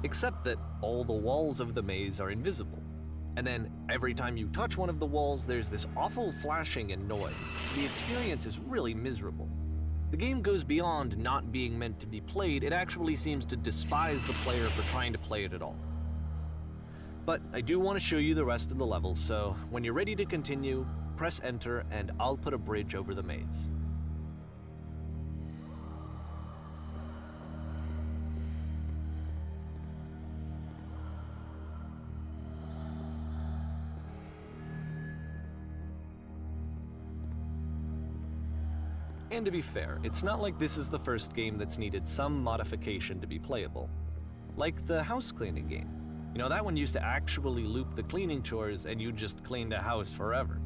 Except that all the walls of the maze are invisible. And then every time you touch one of the walls, there's this awful flashing and noise, so the experience is really miserable. The game goes beyond not being meant to be played, it actually seems to despise the player for trying to play it at all. But I do want to show you the rest of the level, so when you're ready to continue, press enter and I'll put a bridge over the maze. And to be fair, it's not like this is the first game that's needed some modification to be playable. Like the house cleaning game. You know, that one used to actually loop the cleaning chores and you just cleaned a house forever.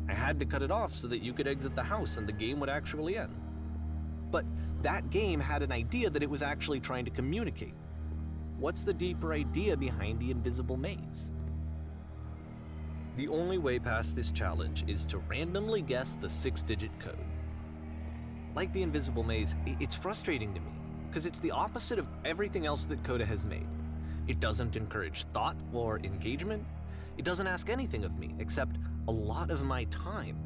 I had to cut it off so that you could exit the house and the game would actually end. But that game had an idea that it was actually trying to communicate. What's the deeper idea behind the invisible maze? The only way past this challenge is to randomly guess the 6-digit code. Like the invisible maze, it's frustrating to me, because it's the opposite of everything else that Coda has made. It doesn't encourage thought or engagement. It doesn't ask anything of me, except a lot of my time.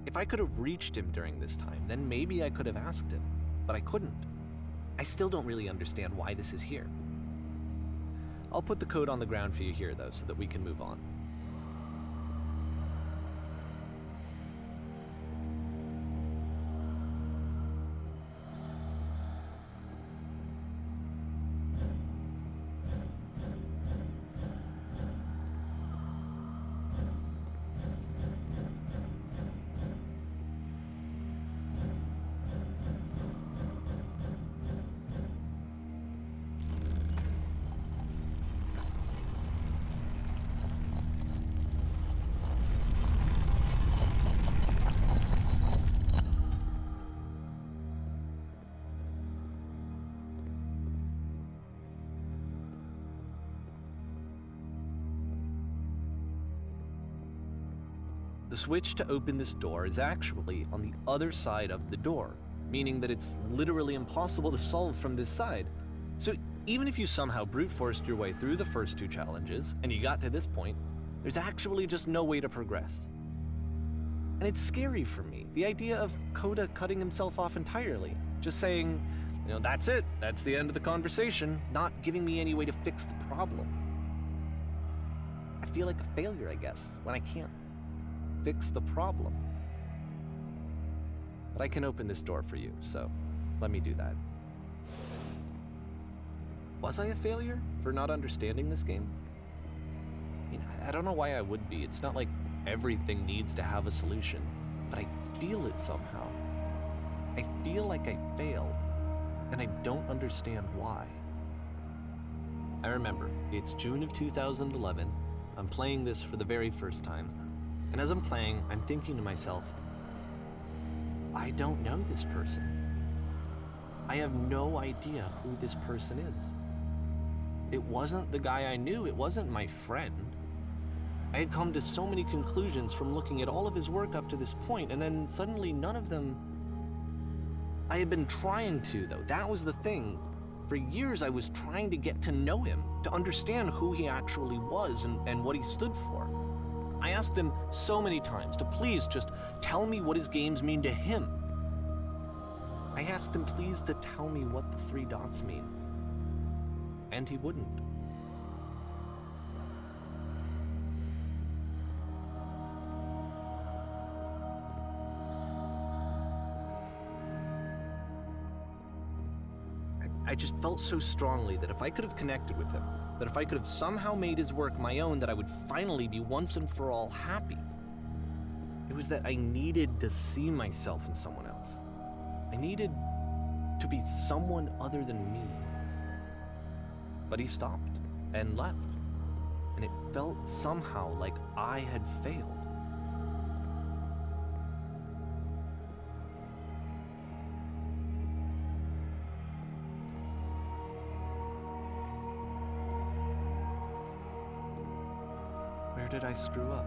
If I could have reached him during this time, then maybe I could have asked him, but I couldn't. I still don't really understand why this is here. I'll put the code on the ground for you here, though, so that we can move on. The switch to open this door is actually on the other side of the door, meaning that it's literally impossible to solve from this side. So even if you somehow brute forced your way through the first 2 challenges and you got to this point, there's actually just no way to progress. And it's scary for me, the idea of Coda cutting himself off entirely, just saying, you know, that's it, that's the end of the conversation, not giving me any way to fix the problem. I feel like a failure, I guess, when I can't fix the problem. But I can open this door for you, so let me do that. Was I a failure for not understanding this game? I mean, I don't know why I would be. It's not like everything needs to have a solution, but I feel it somehow. I feel like I failed, and I don't understand why. I remember, it's June of 2011. I'm playing this for the very first time. And as I'm playing, I'm thinking to myself, I don't know this person. I have no idea who this person is. It wasn't the guy I knew, it wasn't my friend. I had come to so many conclusions from looking at all of his work up to this point, and then suddenly none of them... I had been trying to, though. That was the thing. For years I was trying to get to know him, to understand who he actually was and what he stood for. I asked him so many times to please just tell me what his games mean to him. I asked him please to tell me what the 3 dots mean. And he wouldn't. I just felt so strongly that if I could have connected with him, that if I could have somehow made his work my own, that I would finally be once and for all happy. It was that I needed to see myself in someone else. I needed to be someone other than me. But he stopped and left, and it felt somehow like I had failed. Where did I screw up?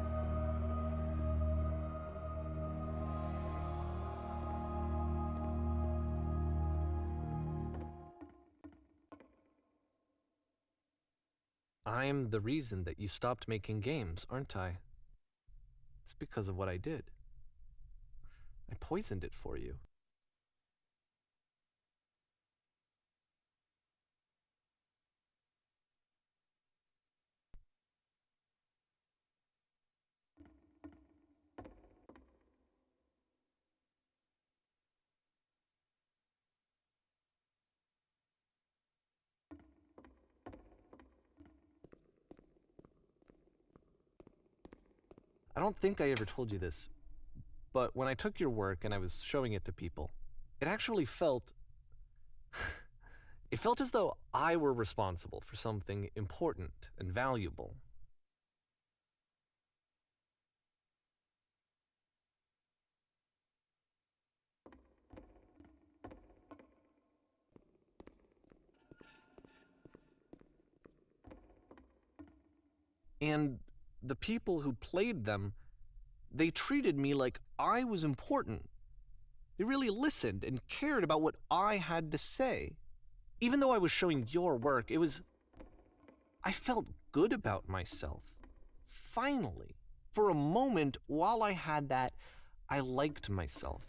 I'm the reason that you stopped making games, aren't I? It's because of what I did. I poisoned it for you. I don't think I ever told you this, But when I took your work and I was showing it to people, it actually felt. It felt as though I were responsible for something important and valuable. And the people who played them, they treated me like I was important. They really listened and cared about what I had to say. Even though I was showing your work, I felt good about myself. Finally. For a moment, while I had that, I liked myself.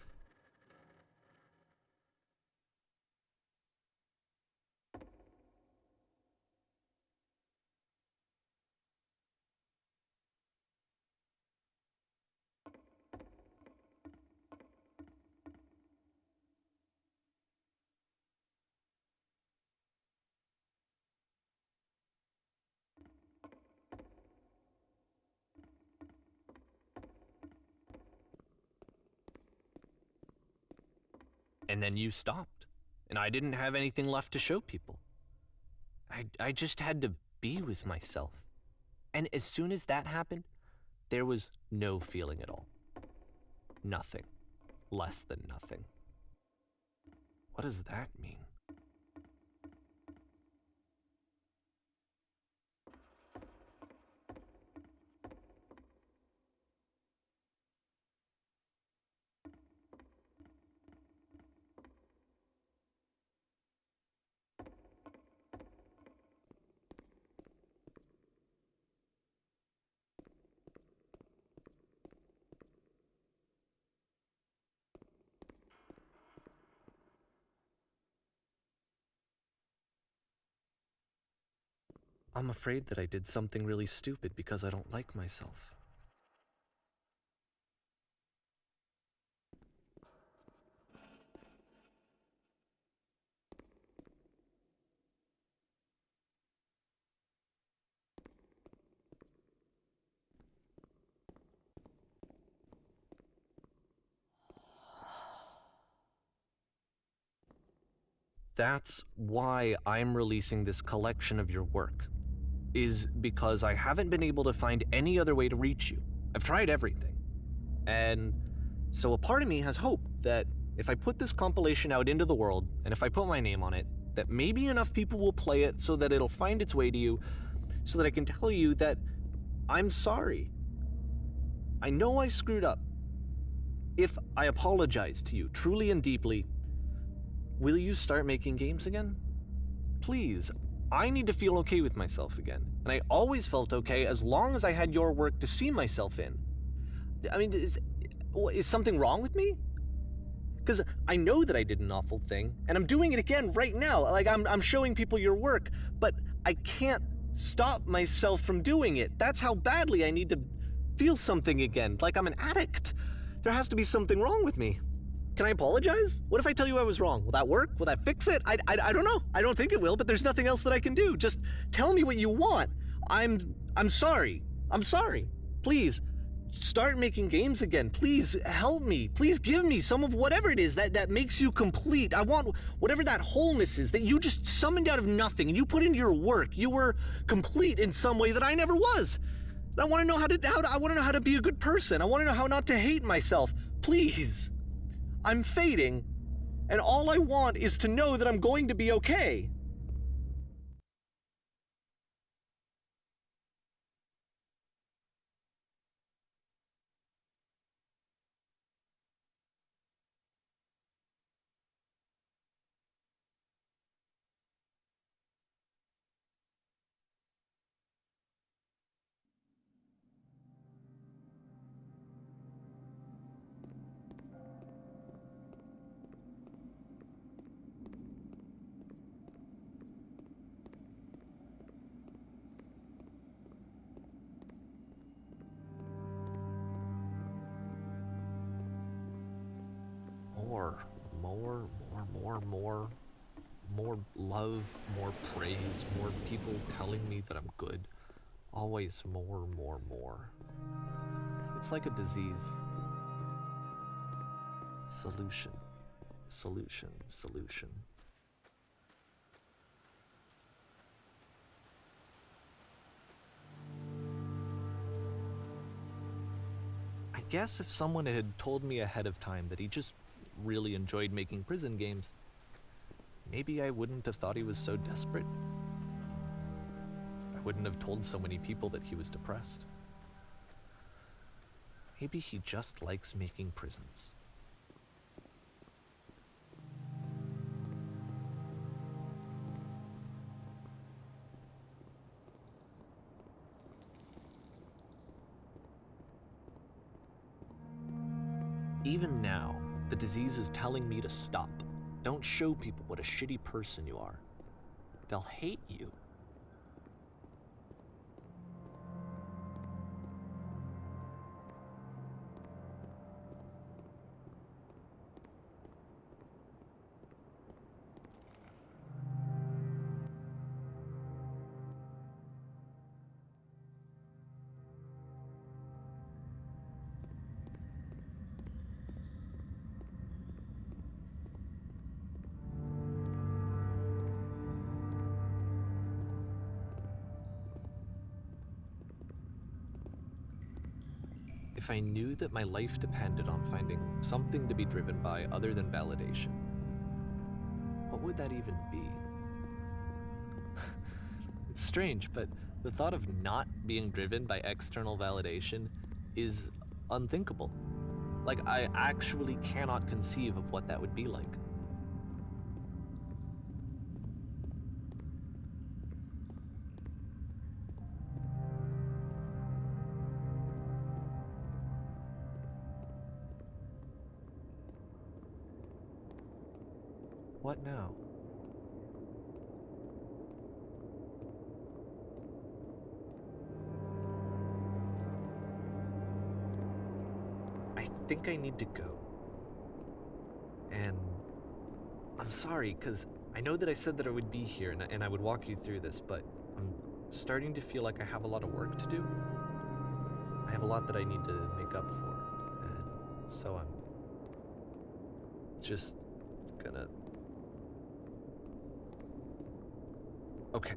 And then you stopped, and I didn't have anything left to show people. I just had to be with myself. And as soon as that happened, there was no feeling at all. Nothing. Less than nothing. What does that mean? I'm afraid that I did something really stupid because I don't like myself. That's why I'm releasing this collection of your work, is because I haven't been able to find any other way to reach you. I've tried everything. And so a part of me has hope that if I put this compilation out into the world, and if I put my name on it, that maybe enough people will play it so that it'll find its way to you, so that I can tell you that I'm sorry. I know I screwed up. If I apologize to you truly and deeply, will you start making games again? Please, I need to feel okay with myself again. And I always felt okay as long as I had your work to see myself in. I mean, is something wrong with me? Because I know that I did an awful thing, and I'm doing it again right now. Like, I'm showing people your work, but I can't stop myself from doing it. That's how badly I need to feel something again, like I'm an addict. There has to be something wrong with me. Can I apologize? What if I tell you I was wrong? Will that work? Will that fix it? I don't know. I don't think it will, but there's nothing else that I can do. Just tell me what you want. I'm sorry. I'm sorry. Please, start making games again. Please help me. Please give me some of whatever it is that makes you complete. I want whatever that wholeness is that you just summoned out of nothing and you put into your work. You were complete in some way that I never was. And I want to know I want to know how to be a good person. I want to know how not to hate myself. Please. I'm fading, and all I want is to know that I'm going to be okay. More love, more praise, more people telling me that I'm good. Always more. It's like a disease. Solution. Solution. Solution. I guess if someone had told me ahead of time that he just really enjoyed making prison games, maybe I wouldn't have thought he was so desperate. I wouldn't have told so many people that he was depressed. Maybe he just likes making prisons. Even now, the disease is telling me to stop. Don't show people what a shitty person you are. They'll hate you. If I knew that my life depended on finding something to be driven by other than validation, what would that even be? It's strange, but the thought of not being driven by external validation is unthinkable. Like, I actually cannot conceive of what that would be like. What now? I think I need to go. And I'm sorry, because I know that I said that I would be here and I would walk you through this, but I'm starting to feel like I have a lot of work to do. I have a lot that I need to make up for, and so I'm just gonna... Okay.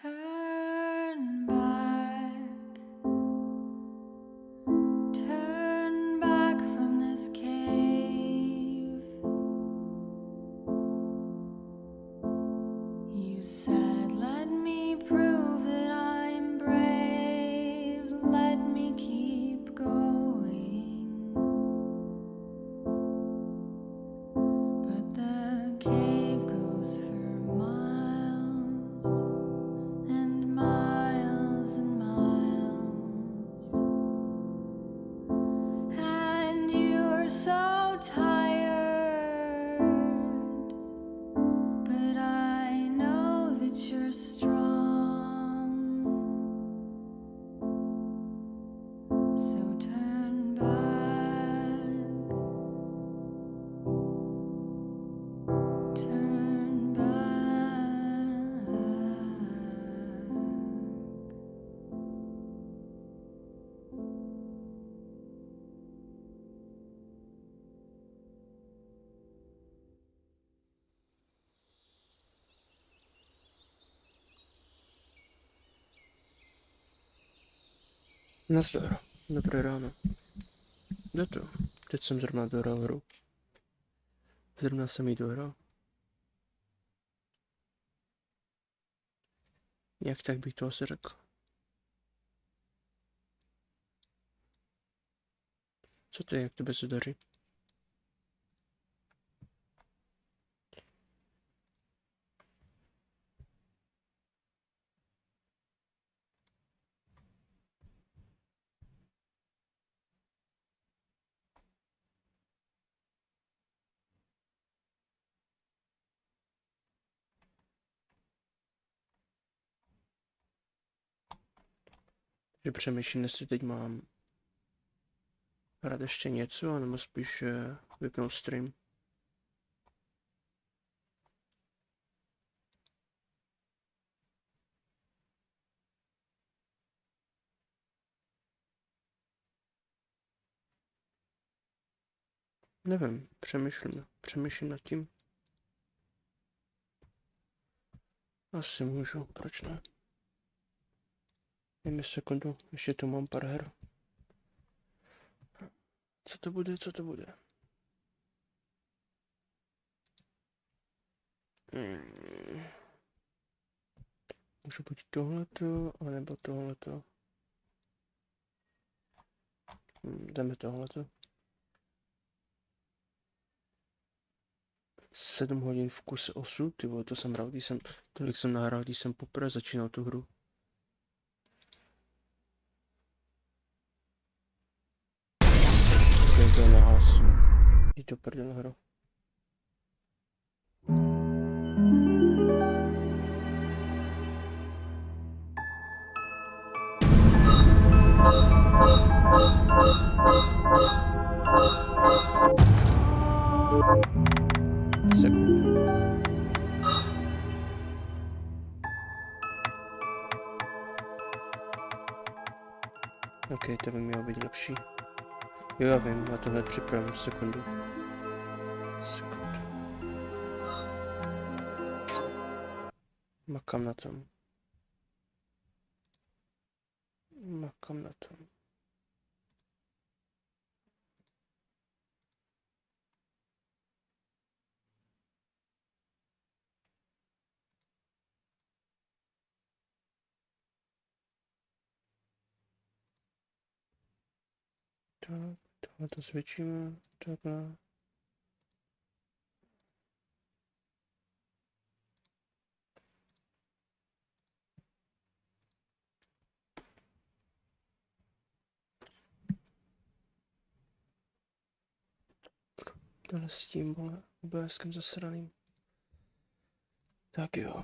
Turn back from this cave. You said, let me prove that I'm brave. Let me keep going. But the cave goes for miles and miles and miles. And you're so tired, but I know that you're strong. So turn back, turn back. Nazdar, dobré ráno. Jde to? Teď jsem zrovna dohrál hru. Zrovna jsem jí dohrál. Jak tak bych to asi řekl. Co ty, jak tebe se daří? Že přemýšlím, jestli teď mám hrát ještě něco, anebo spíš vypnout stream. Nevím, přemýšlím nad tím. Asi můžu, proč ne? Jen mi sekundu, ještě tu mám pár her. Co to bude, co to bude? Můžu buď tohleto, anebo tohleto. Dáme tohleto. 7 hodin v kuse osu, ty vole, to jsem hrál, tolik jsem nahrál, když jsem poprvé začínal tu hru. To je to nahlas. Jdi to prdel hru. Sekundu. OK, to by mělo být lepší. Jo, já vím, já to hned připravím, sekundu. Makám na tom. Tak, tohle to zvětšíme, takhle. Tohle s tím, vole, OBSkem zasraným. Tak jo.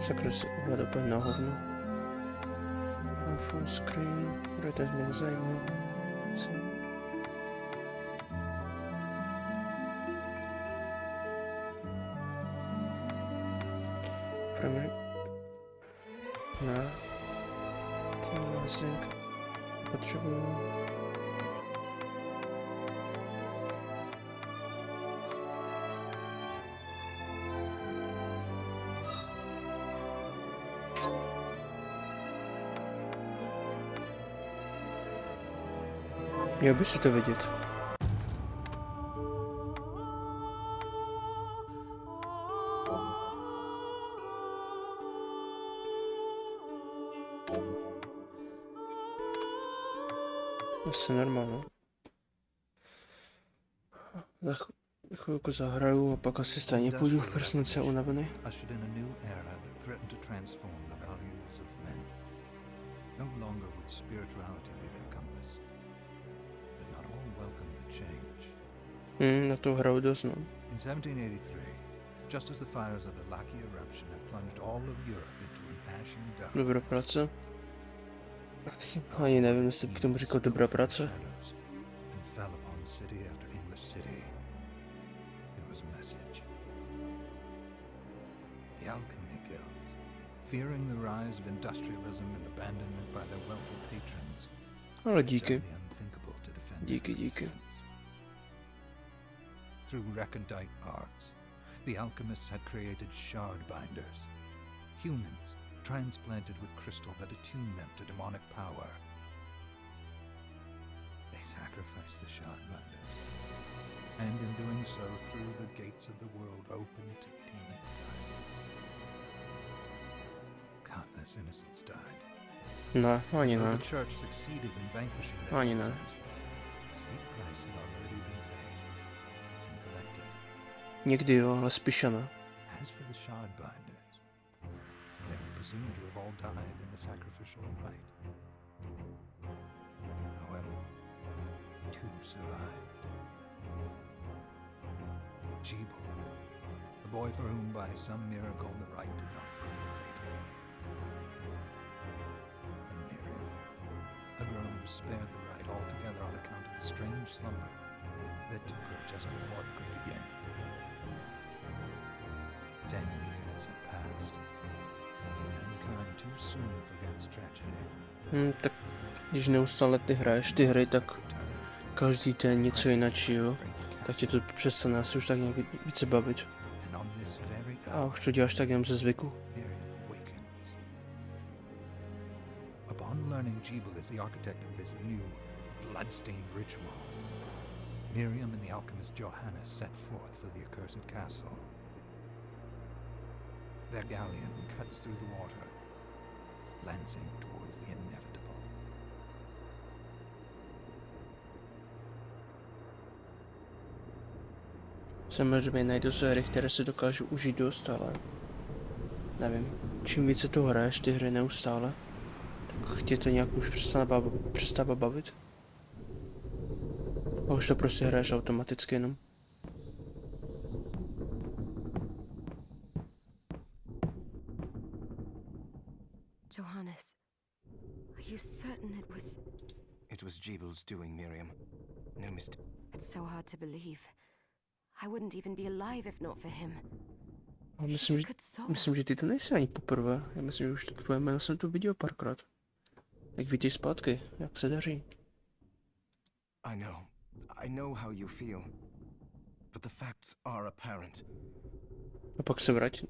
Sakra se ohled úplně na hovno. Full screen, bude teď mě nezajímá. Frame na jazyk potřebuju. Měl by si to vidět. Asi normálně. Za chvilku zahraju a pak asi stejně půjdu v prsnice unavený. Ushered in a new era that threatened to transform the values of men. No longer would spirituality be their compass. But not all welcomed the change. Na to hraju dost, no. In 1783, just as the fires of the Laki eruption had plunged all of Europe into an ashen darkness, Dobrá práce. Ani nevím, jestli k tomu říkal dobrá práce. and fell upon city after English city. It was a message. The Alchemy Guild, fearing the rise of industrialism and abandonment by their wealthy patrons, Ale did díky. the unthinkable to defend Díky, their díky. existence. Through recondite arts, the alchemists had created shard binders, humans transplanted with crystal that attuned them to demonic power. They sacrificed the shard binders, and in doing so threw the gates of the world open to demon kind. Countless innocents died. Ne, ani Though ne. the church succeeded in vanquishing their Ani ne. concerns, a steep price had already been paid and collected. Někdy jo, ale spíše ne. As for the shard binders, they were presumed to have all died in the sacrificial rite. However, two survived. Jeeble, the boy for whom by some miracle the rite did not prove fatal. And Miriam, a girl who was spared the rite altogether on account of the strange slumber that took her just before it could begin. 10 years had passed. Mankind too soon forgets tragedy. Tak když neustále ty hraješ ty hry, tak každý den něco jiného, tak tě to přestane asi už tak nějak více bavit. And on this very A hour, už to děláš tak jenom ze zvyku. Miriam awakens. Upon learning Jeeble is the architect of this new, blood-stained ritual, Miriam and the alchemist Johannes set forth for the accursed castle. Their galleon cuts through the water, lancing towards the inevitable. Samozřejmě najdu se hry, které si dokážu užít dost, ale nevím, čím více to hraješ ty hry neustále, tak tě to nějak už přestává bavit. A už to prostě hraješ automaticky jenom. Johannes, are you certain it was... It was Jeeble's doing, Miriam. No mistake. It's so hard to believe. I wouldn't even be alive if not for him. Ale He's a good soul. myslím, že ty to nejsi ani poprvé. Já myslím, že už to tvoje jméno jsem tu viděl párkrát. Tak vítej zpátky, jak se daří? I know how you feel. But the facts are apparent. A pak se vrať.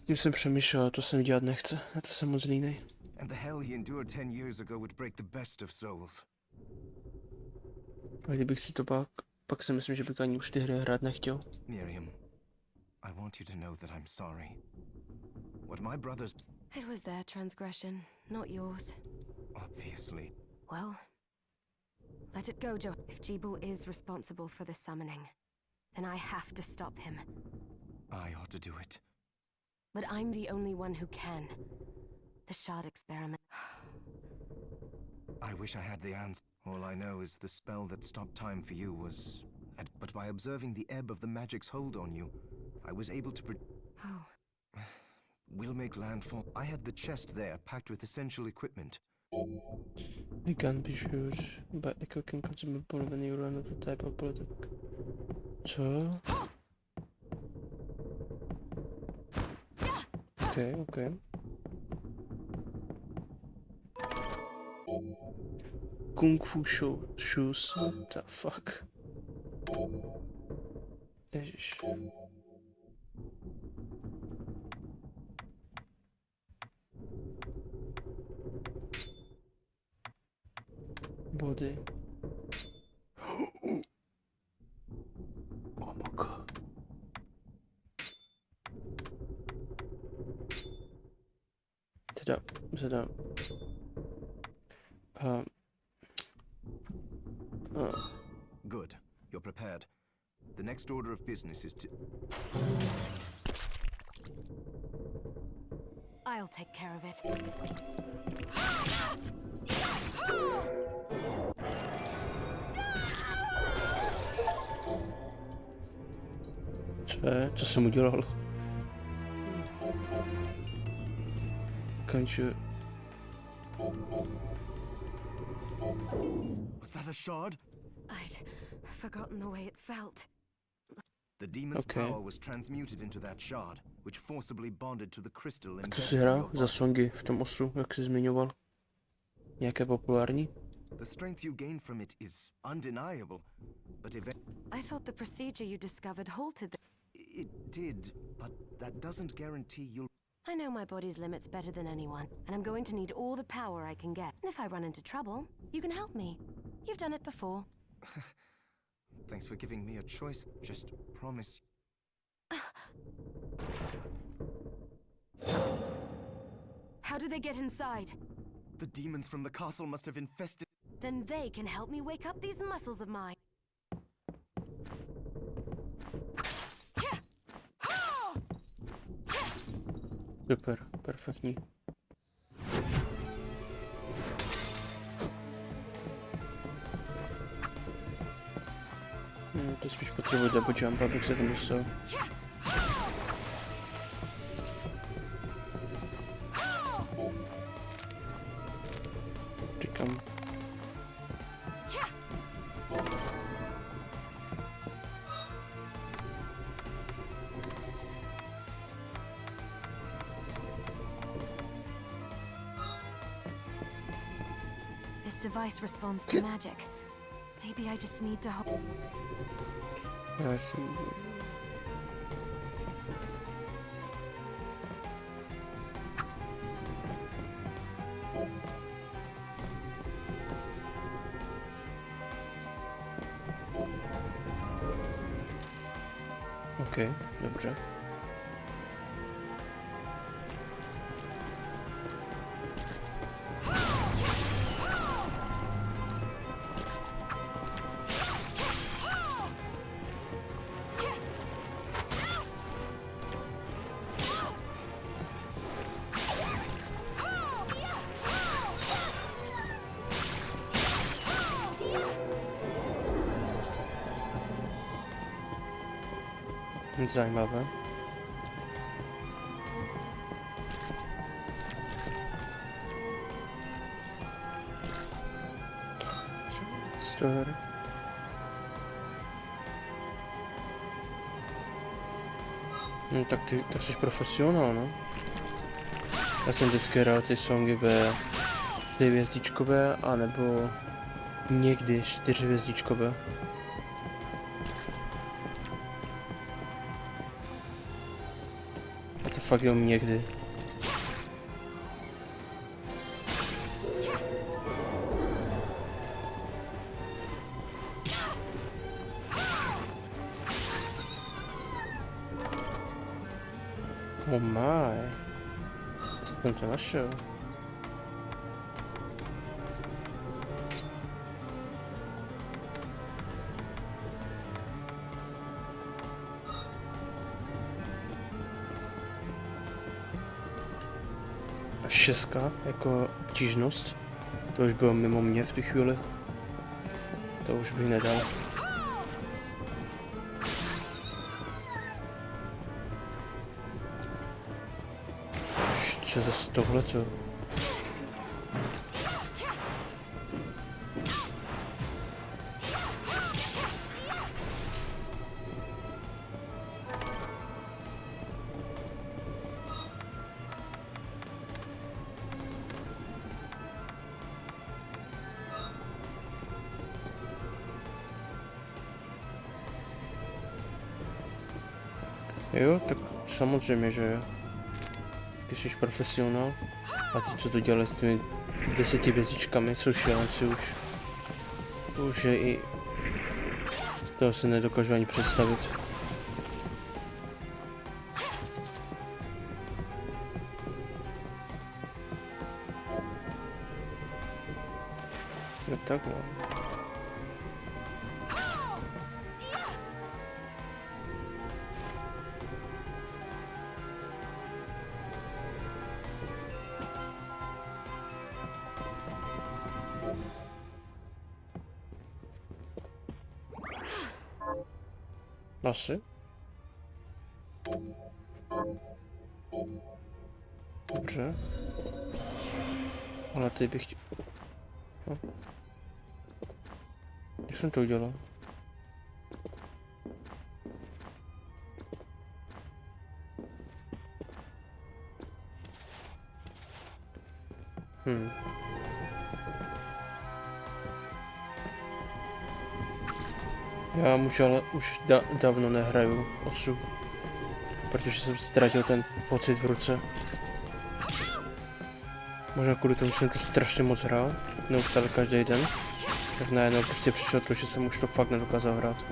Tím jsem přemýšlel, to jsem dělat nechce. Na to jsem moc línej. And the hell he endured 10 years ago would break the best of souls. A kdybych si to pak si myslím, že bych ani už ty hry hrát nechtěl. Miriam, I want you to know that I'm sorry. What my brothers... It was their transgression, not yours. Obviously. Well, let it go, Joe. If Jeeble is responsible for the summoning, then I have to stop him. I ought to do it. But I'm the only one who can. The shard experiment. I wish I had the answer. All I know is the spell that stopped time for you was... But by observing the ebb of the magic's hold on you, I was able to... Oh, We'll make landfall. I had the chest there, packed with essential equipment. It can be used by a cooking consumable when you run out of type of product. Co? Okay. Kung Fu shoes. What the fuck? Ježiš. vody. Oh my god. Teda. Good. You're prepared. The next order of business is to... I'll take care of it. Co je? Co jsem udělal? Konču. Was that a shard? I'd forgotten the way it felt. The demon's Okay. power was transmuted into that shard, which forcibly bonded to the crystal A and co jsi hrál za songy v tom osu, jak jsi zmiňoval? Nějaké populární? The strength you gain from it is undeniable, but I thought the procedure you discovered halted the... it did, but that doesn't guarantee you'll... I know my body's limits better than anyone, and I'm going to need all the power I can get. And if I run into trouble, you can help me. You've done it before. Thanks for giving me a choice. Just promise. How did they get inside? The demons from the castle must have infested... Then they can help me wake up these muscles of mine. Super, perfektní. To spíš potřebuji double jump, abych se tam dostal. Říkám. This device responds to magic. Maybe I just need to hold... Já jsem... OK, dobře. Zajímavé. Store. No tak jsi profesionál, no. Já jsem vždycky hrál ty songy ve 9hvězdičkové, anebo někdy 4hvězdičkové. A to fakt jenom někdy. Oh my. Co jsem to našel? A 6 jako obtížnost. To už bylo mimo mě v tu chvíli. To už bych nedal. Co zase tohleto? Jo, tak samozřejmě, že jo. Když jsi profesionál. A ty, co to dělali s těmi 10 hvězdičkami, jsou šílenci už. Už je i... To si nedokážu ani představit. No takhle. Asi. Dobře. Ale teď bych chtěl... No. Jak jsem to udělal? Já už dávno nehraju osu, protože jsem ztratil ten pocit v ruce. Možná kvůli tomu, že jsem to strašně moc hrál, neustále každý den, tak najednou prostě přišlo to, že jsem už to fakt nedokázal hrát.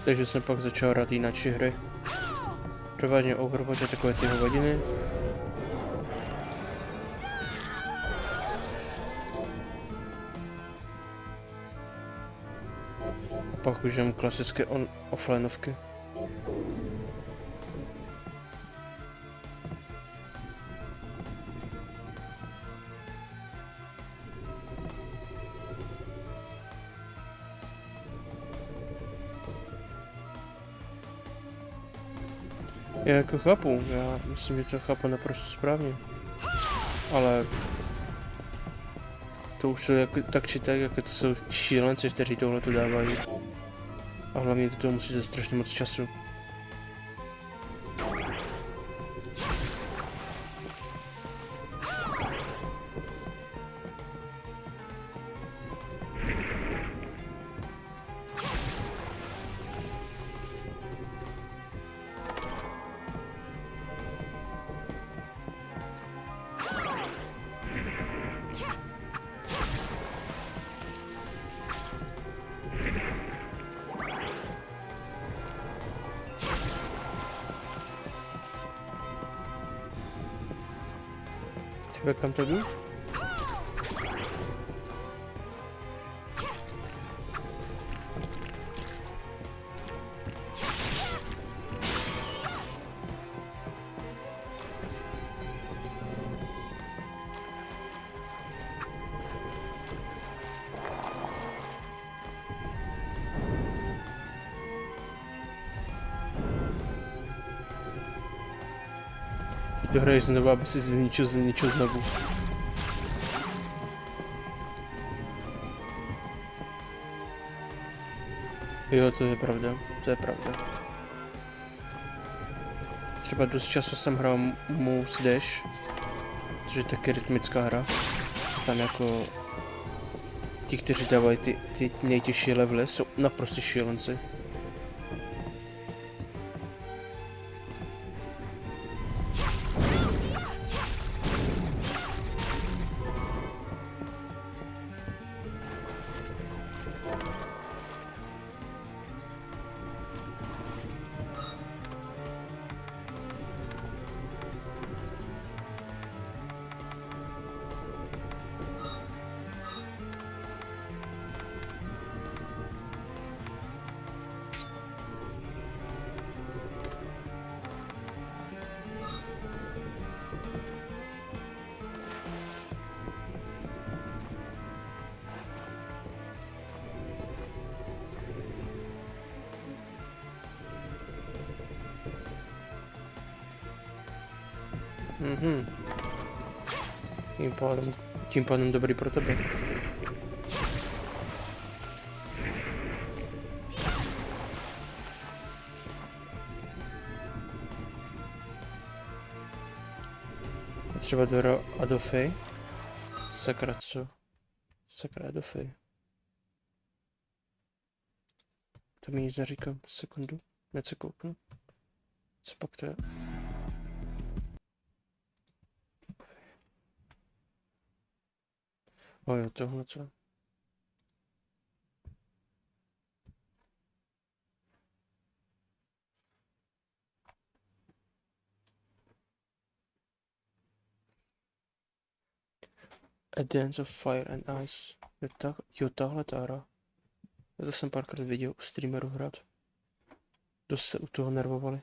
Takže jsem pak začal hrát jináčí hry. Převážně Overwatch a takové ty hovadiny. A pak už jen klasické offlineovky. Já jako chápu, já myslím, že to chápu naprosto správně. Ale to už jsou tak či tak, jako to jsou šílenci, kteří tohle tu dávají. A hlavně to musí za strašně moc času. Tyhle kam to jdu? To hraješ znovu, aby si zničil znovu. Jo, to je pravda, to je pravda. Třeba dost času jsem hrál Moose Dash, což je taky rytmická hra. Tam jako ti, kteří dávají ty nejtěžší levely, jsou naprosto šílenci. Tím pádem dobrý pro tebe. třeba Dora a Dofy. Sakra co? Sakra a Dofy. To mi nic neříkám. Sekundu. Hned se kouknu. Co pak to je? O jo, tohle co? A Dance of Fire and Ice. Jo, tahle ta hra. Já to jsem párkrát viděl u streamerů hrát. Dost se u toho nervovali.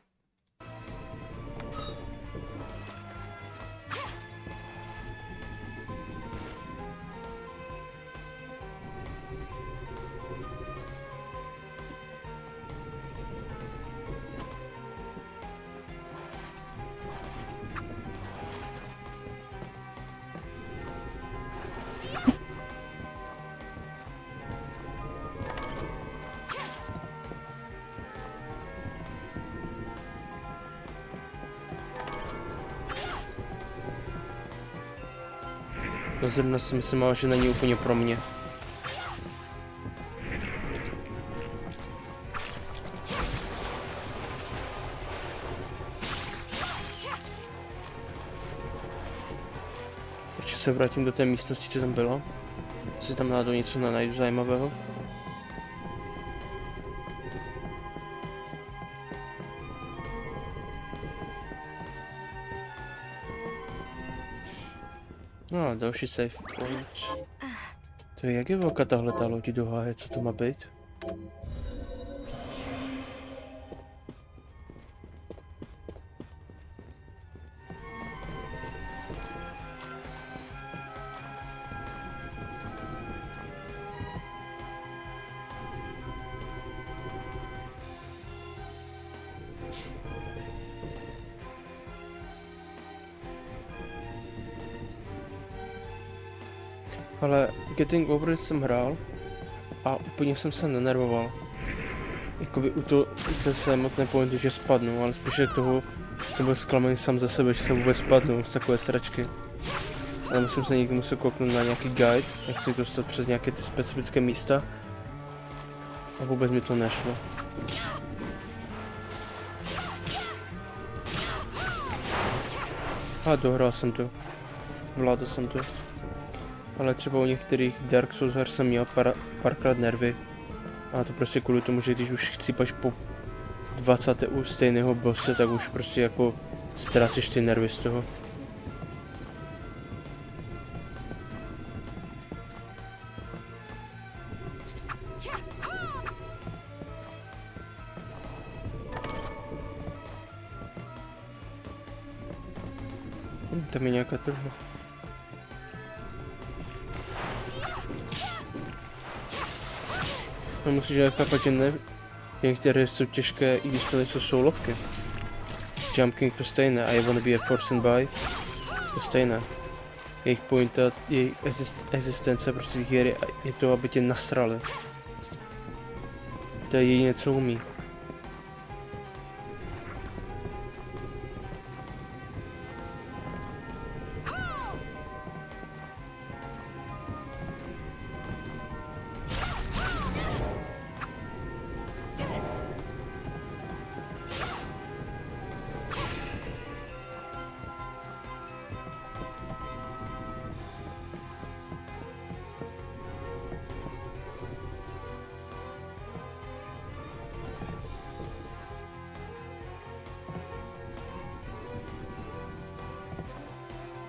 To zrovna si myslím, ale že není úplně pro mě. Ještě se vrátím do té místnosti, co tam bylo. Jestli tam náhodou něco najdu zajímavého. No, další save point. To je, jak je velká tahle ta loď do háje, co to má být? Ale Getting Over It jsem hrál a úplně jsem se nenervoval. Jakoby u té samotné pointy, že spadnu, ale spíše toho jsem byl zklamaný sám za sebe, že jsem vůbec spadnu z takové sračky. Ale musím se někdy muset kouknout na nějaký guide, jak si dostat přes nějaké ty specifické místa. A vůbec mi to nešlo. A dohrál jsem to. Vládl jsem to. Ale třeba u některých Dark Souls her jsem měl párkrát nervy. A to prostě kvůli tomu, že když už chcípaš po 20. u stejného bosse, tak už prostě jako ztrácíš ty nervy z toho. Tam je nějaká trhu. No musíš chápat, že ne, některé jsou těžké, i když to nejsou soulovky. Jump King to stejné, a I Wanna Be a Force and Buy to stejné. Jejich pointa, jejich existence prostě hry je to, aby tě nasrali. To je jediné, co umí.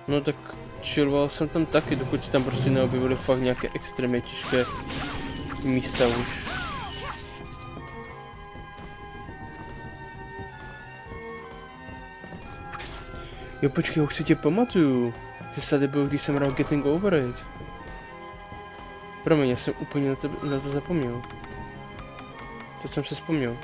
No tak chilloval jsem tam taky, dokud se tam prostě neobjevily fakt nějaké extrémně těžké místa už. Jo počkej, už si tě pamatuju. Ty jsi tady byl, když jsem hrál Getting Over It. Promiň, já jsem úplně na to zapomněl. Teď jsem se vzpomněl.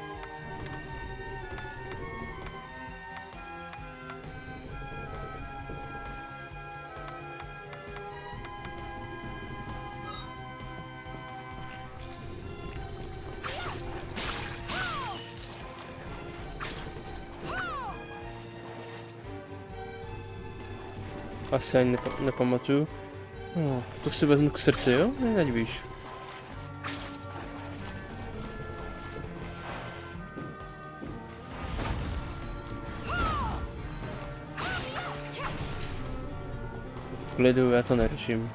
Asi ani nepamatuju. No, to si vezmu k srdci, jo? Ať víš. Klidu, já to neřeším.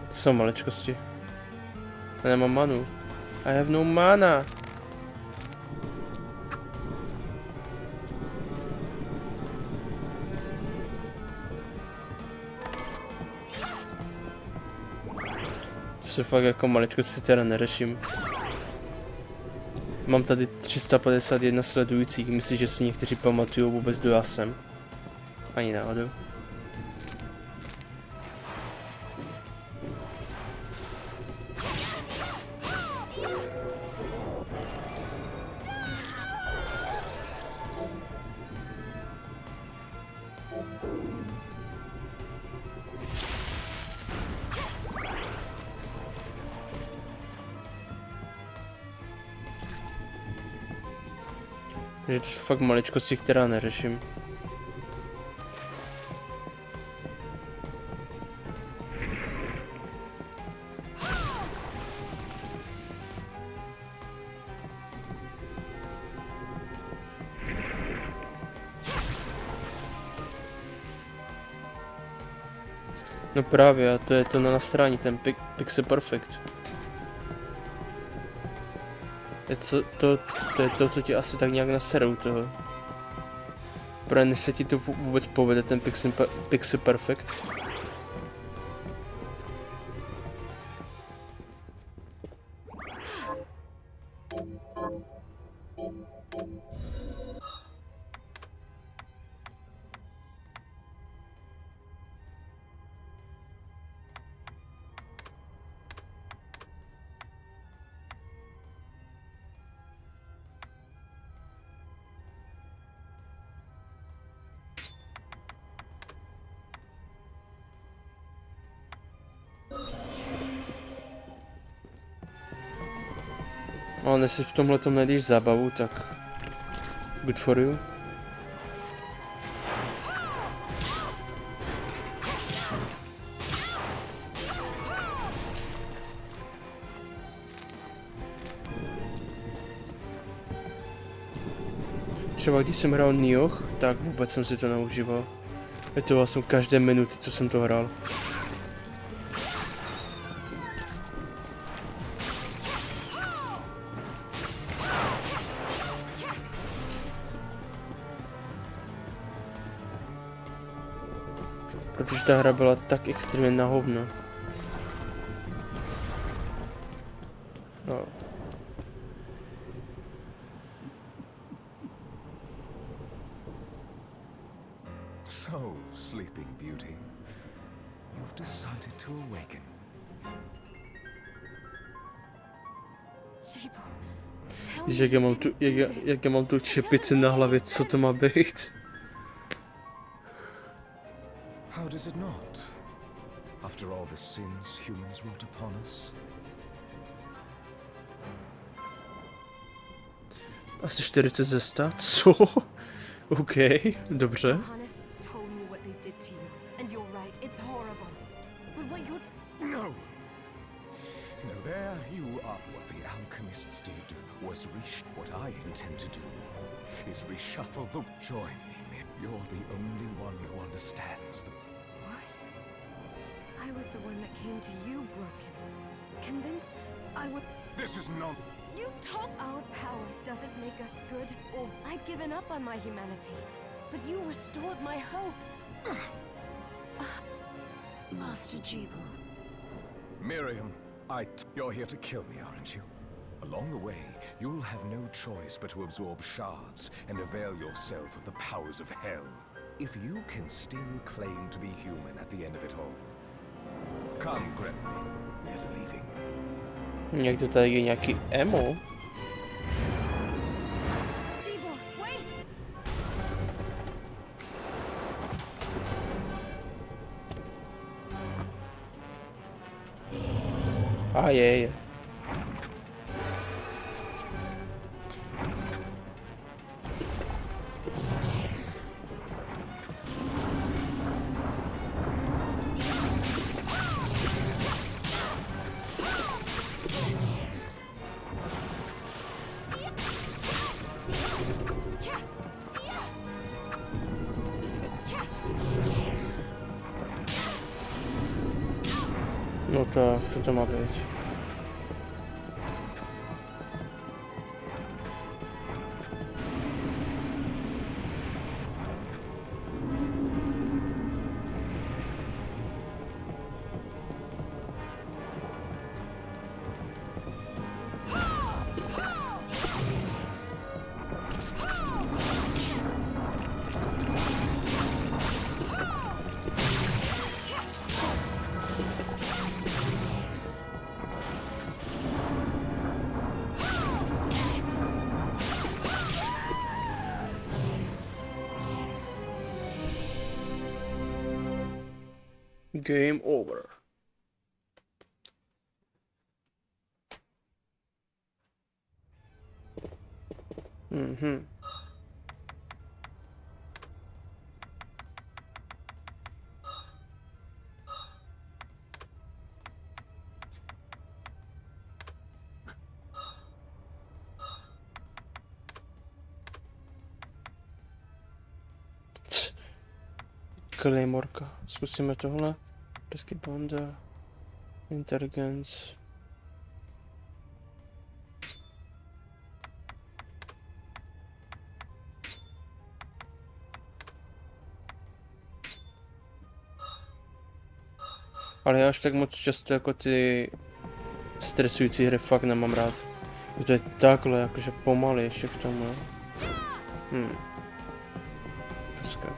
To jsou maličkosti. Já nemám manu. I have no mana. To se fakt jako maličkosti teda neřeším. Mám tady 351 sledujících, myslím, že si někteří pamatují vůbec, kdo já jsem. Ani náhodou. Takže to jsou fakt maličkosti, která neřeším. No právě, a to je to na nastrání, ten Pixel Perfect. Je to je to, co ti asi tak nějak naserou toho. Protože než se ti to vůbec povede, ten Pixel Perfect. Ale jestli v tomhletom nejdeš zábavu, tak good for you. Třeba když jsem hrál Nioh, tak vůbec jsem si to neužíval. Litoval jsem každé minuty, co jsem to hrál. Protože ta hra byla tak extrémně na hovno. No. So, Sleeping Beauty, you've decided to awaken. Jak já mám tu čepici na hlavě, co to má být? How does it not? After all the sins humans wrought upon us? Asi 40 ze 100? Co? OK, dobře. Johannes told me what they did to you, and you're right, it's horrible. But what you're... No! No, there you are. What the alchemists did was what I intend to do is reshuffle the... Join me. You're the only one who understands the... What? I was the one that came to you broken. Convinced I would... This is not... You talk... Our power doesn't make us good, or I'd given up on my humanity. But you restored my hope. Master Jeeble. Miriam, you're here to kill me, aren't you? Along the way, you'll have no choice but to absorb shards and avail yourself of the powers of hell. If you can still claim to be human at the end of it all. Come, Gregory, we're leaving. Někdo tady je nějaký emo? Jeeble, wait! A je. Tak, co to má být? Game over. Mhm. Claymorka. Zkusíme tohle. Desky banda. Intelligence. Ale já až tak moc často jako ty stresující hry fakt nemám rád. To je takhle jakože pomaly ještě k tomu. Hezké.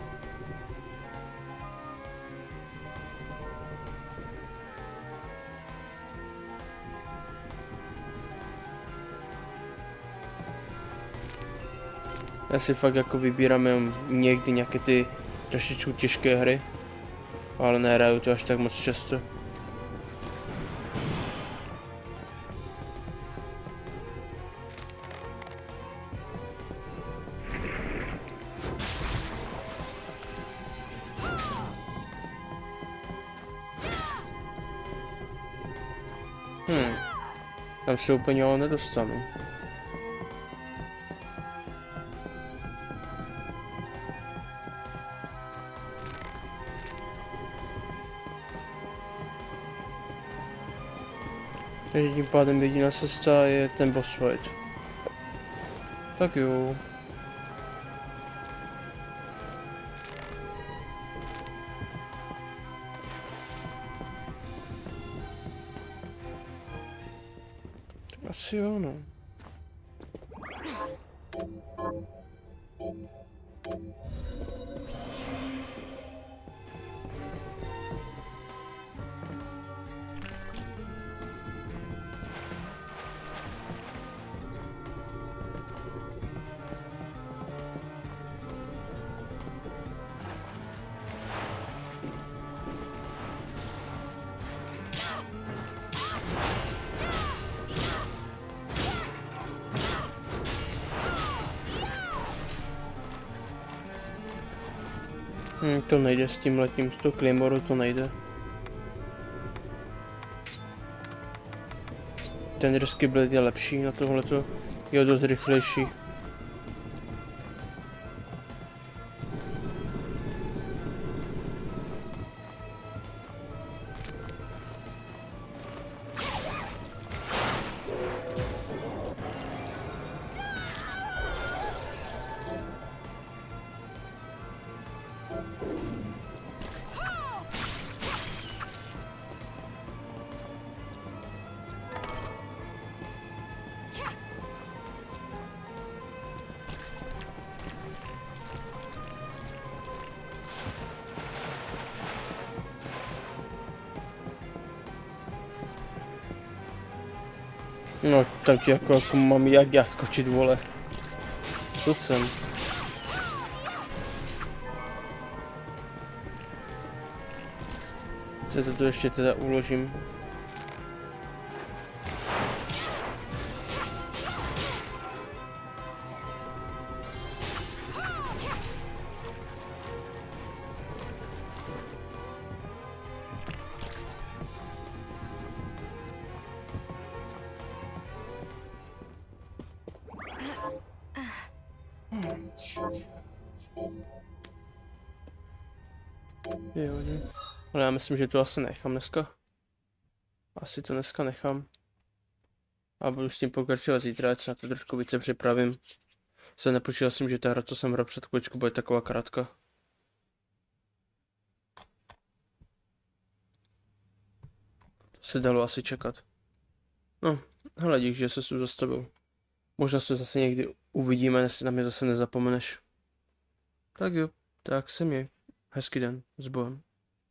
Já si fakt jako vybírám jenom někdy nějaké ty trošičku těžké hry, ale nehraju to až tak moc často. Tam se úplně ale nedostanu. Takže tím pádem jediná cesta je ten boss fight. Tak jo. Asi jo, no. To nejde s tím letím, z toho Claymoru to nejde. Ten risky blade je lepší na tohleto, je dost rychlejší. No tak jako mám jak já skočit, vole. To jsem. Se to tu ještě teda uložím. Jo, ale já myslím, že to asi nechám dneska. Asi to dneska nechám. A budu s tím pokračovat zítra, ať se na to trošku více připravím. Se nepočítal jsem, že ta hra, co jsem hrál před chvíličkou, bude taková krátká. To se dalo asi čekat. No, hele, dík, že se tu zastavil. Možná se zase někdy uvidíme, jestli na mě zase nezapomeneš. Tak jo, tak se měj. Hezký den, s Bohem.